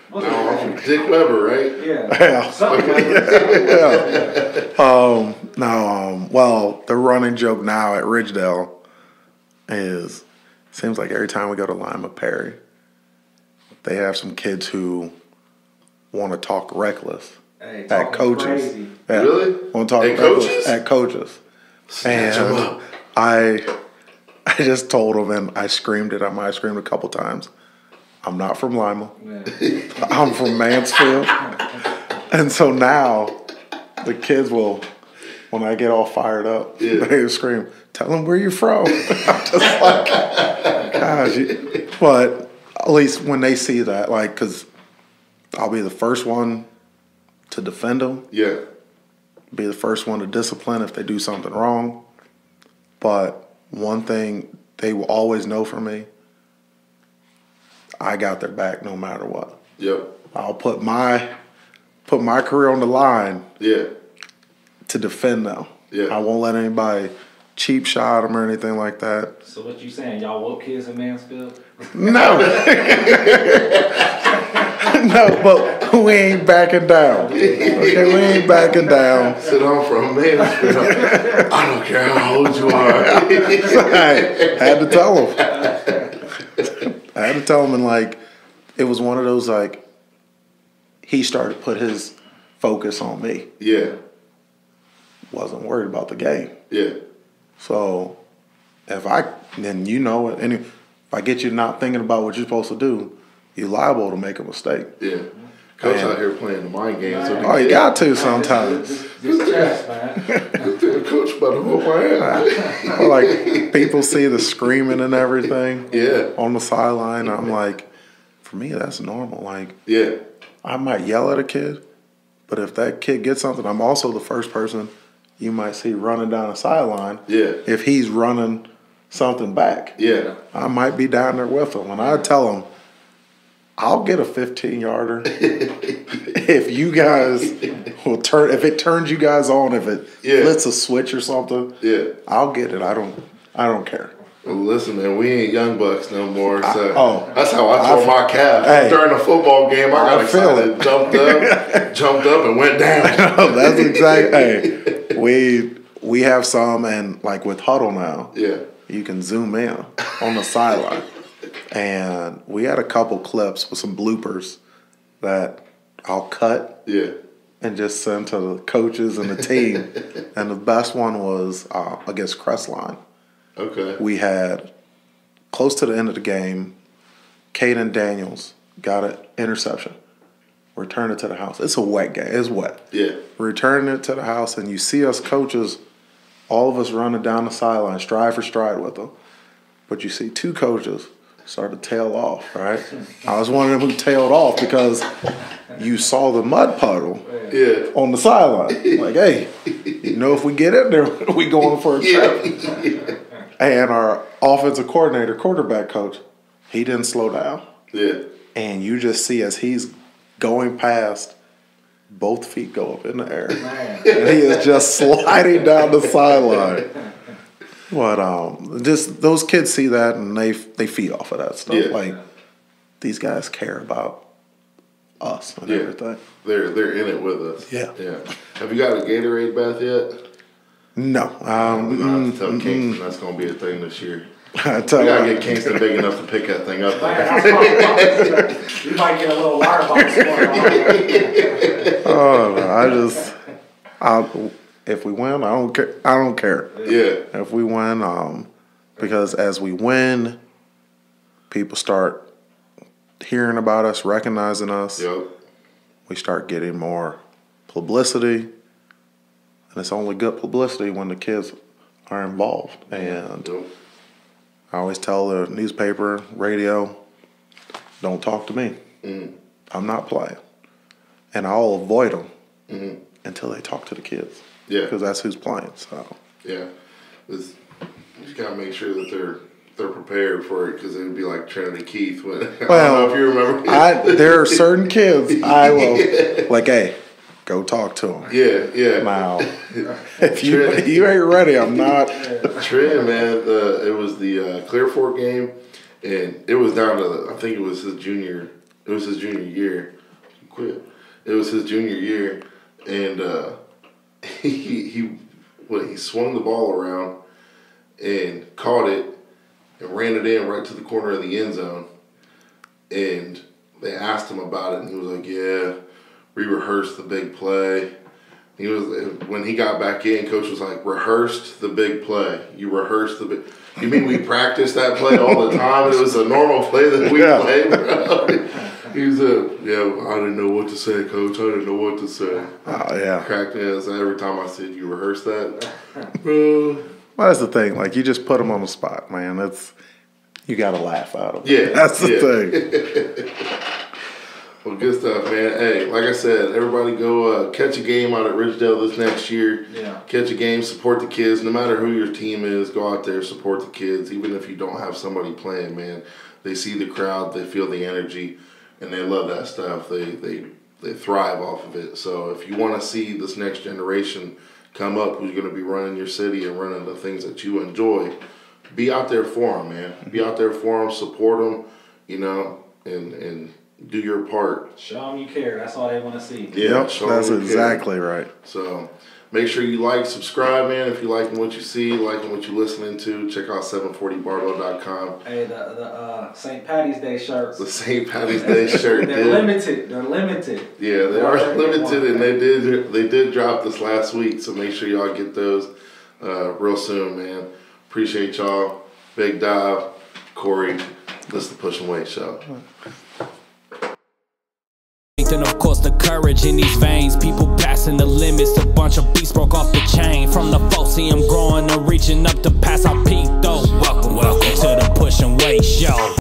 Speaker 2: What's his name?
Speaker 1: Dick Weber, right?
Speaker 2: Yeah. Something like that.
Speaker 3: Well, the running joke now at Ridgedale is, seems like every time we go to Lima Perry, they have some kids who want to talk reckless
Speaker 2: Hey,
Speaker 3: at coaches.
Speaker 2: crazy.
Speaker 3: Yeah,
Speaker 1: Really?
Speaker 3: want to talk
Speaker 1: At
Speaker 3: reckless
Speaker 1: coaches?
Speaker 3: at coaches.
Speaker 1: Snatch 'em
Speaker 3: And
Speaker 1: up.
Speaker 3: I just told them, and I screamed it. I screamed a couple times. I'm not from Lima.
Speaker 2: Yeah.
Speaker 3: I'm from Mansfield. And so now the kids will, when I get all fired up, they scream, tell them where you're from. I'm just like, gosh. But at least when they see that, like, because I'll be the first one to defend them.
Speaker 1: Yeah.
Speaker 3: Be the first one to discipline if they do something wrong. But one thing they will always know from me, I got their back no matter what.
Speaker 1: Yep.
Speaker 3: I'll put my put my career on the line
Speaker 1: Yeah.
Speaker 3: to defend them.
Speaker 1: Yeah.
Speaker 3: I won't let anybody cheap shot them or anything like that.
Speaker 2: So what you saying? Y'all whoop kids in Mansfield?
Speaker 3: No. No, but we ain't backing down. Okay, we ain't backing down.
Speaker 1: Sit on from Mansfield. I don't care how old you are.
Speaker 3: I had to tell him. I had to tell him, and like, it was one of those, like, he started to put his focus on me.
Speaker 1: Yeah.
Speaker 3: Wasn't worried about the game.
Speaker 1: Yeah.
Speaker 3: So, then you know it. And if I get you not thinking about what you're supposed to do, you're liable to make a mistake.
Speaker 1: Yeah. Coach out here playing the mind game. So
Speaker 3: Oh, you got to sometimes.
Speaker 2: Just chess, man.
Speaker 1: Coach about to whoop my ass.
Speaker 3: Or like, people see the screaming and everything
Speaker 1: Yeah.
Speaker 3: on the sideline. I'm like, for me, that's normal. Like,
Speaker 1: Yeah.
Speaker 3: I might yell at a kid, but if that kid gets something, I'm also the first person you might see running down the sideline.
Speaker 1: Yeah.
Speaker 3: If he's running something back,
Speaker 1: Yeah.
Speaker 3: I might be down there with him. And I tell him, I'll get a 15-yarder if you guys will turn. If it turns you guys on, if it flips a switch or something, I'll get it. I don't care.
Speaker 1: Well, listen, man, we ain't young bucks no more. So that's how I tore my calf.
Speaker 3: Hey,
Speaker 1: during a football game, I got excited, jumped up, and went down.
Speaker 3: That's exactly. Hey, we have some, and like with Huddle now, you can zoom in on the sideline, and we had a couple clips with some bloopers that I'll cut, and just send to the coaches and the team. And the best one was against Crestline.
Speaker 1: Okay.
Speaker 3: We had, close to the end of the game, Caden Daniels got an interception. Returned it to the house. It's a wet game. It's wet.
Speaker 1: Yeah.
Speaker 3: Returning it to the house, and you see us coaches, all of us running down the sideline, stride for stride with them. But you see two coaches start to tail off, right? I was one of them who tailed off because you saw the mud puddle on the sideline. Like, hey, you know, if we get in there, we going for a trip. And our offensive coordinator, quarterback coach, he didn't slow down.
Speaker 1: Yeah.
Speaker 3: And you just see as he's going past, both feet go up in the air. Man. And he is just sliding down the sideline. But just those kids see that and they feed off of that stuff.
Speaker 1: Yeah.
Speaker 3: Like, these guys care about us and everything.
Speaker 1: They're in it with us.
Speaker 3: Yeah.
Speaker 1: Have you got a Gatorade bath yet?
Speaker 3: No.
Speaker 1: I'm going to tell Kingston that's going to be a thing this year.
Speaker 3: I tell
Speaker 1: you got to get Kingston big enough to pick that thing up there.
Speaker 2: You might get a little water bottle.
Speaker 3: If we win, I don't care.
Speaker 1: Yeah.
Speaker 3: If we win, because as we win, people start hearing about us, recognizing us.
Speaker 1: Yep.
Speaker 3: We start getting more publicity, and it's only good publicity when the kids are involved. And I always tell the newspaper, radio, don't talk to me. I'm not playing. And I'll avoid them until they talk to the kids.
Speaker 1: Yeah.
Speaker 3: Because that's who's playing. So.
Speaker 1: Yeah. You just got to make sure that they're prepared for it, because it would be like Trinity Keith. When, I don't know if you remember. There
Speaker 3: are certain kids I will, like, hey, go talk to them.
Speaker 1: Yeah.
Speaker 3: Now, if you ain't ready, I'm not.
Speaker 1: Trent, man, it was the Clear Fork game, and it was down to, I think it was his junior year. Quit. It was his junior year, and he swung the ball around and caught it and ran it in right to the corner of the end zone. And they asked him about it, and he was like, "Yeah, we rehearsed the big play." When he got back in, coach was like, "Rehearsed the big play. You rehearsed the big. You mean we practiced that play all the time? It was a normal play that we played, bro." He said, "Yeah, I didn't know what to say, coach. I didn't know what to say."
Speaker 3: Oh, yeah.
Speaker 1: Cracked me up. So every time I said, "You rehearsed that?" Bro.
Speaker 3: Well, that's the thing. Like, you just put them on the spot, man. You got to laugh out of it.
Speaker 1: Yeah.
Speaker 3: That's the thing.
Speaker 1: Well, good stuff, man. Hey, like I said, everybody go catch a game out at Ridgedale this next year.
Speaker 2: Yeah.
Speaker 1: Catch a game, support the kids. No matter who your team is, go out there, support the kids. Even if you don't have somebody playing, man, they see the crowd, they feel the energy, and they love that stuff. They they thrive off of it. So if you want to see this next generation come up who's going to be running your city and running the things that you enjoy, be out there for them, man. Be out there for them, support them, you know, and do your part.
Speaker 2: Show them you care. That's all they want to see.
Speaker 1: Yeah,
Speaker 3: Yep, that's exactly right.
Speaker 1: So make sure you like, subscribe, man. If you liking what you see, liking what you're listening to, check out 740barbell.com.
Speaker 2: Hey, the St. Patty's Day shirts.
Speaker 1: The St. Patty's Day shirt.
Speaker 2: They're limited. They're limited.
Speaker 1: Yeah, they are limited, and they did drop this last week. So make sure y'all get those real soon, man. Appreciate y'all. Big Dive, Corey. This is the Pushing Weight Show.
Speaker 4: And of course the courage in these veins, people passing the limits, a bunch of beasts broke off the chain. From the folks, see them growing and reaching up to pass our peak though. Welcome to the Pushing Weight Show.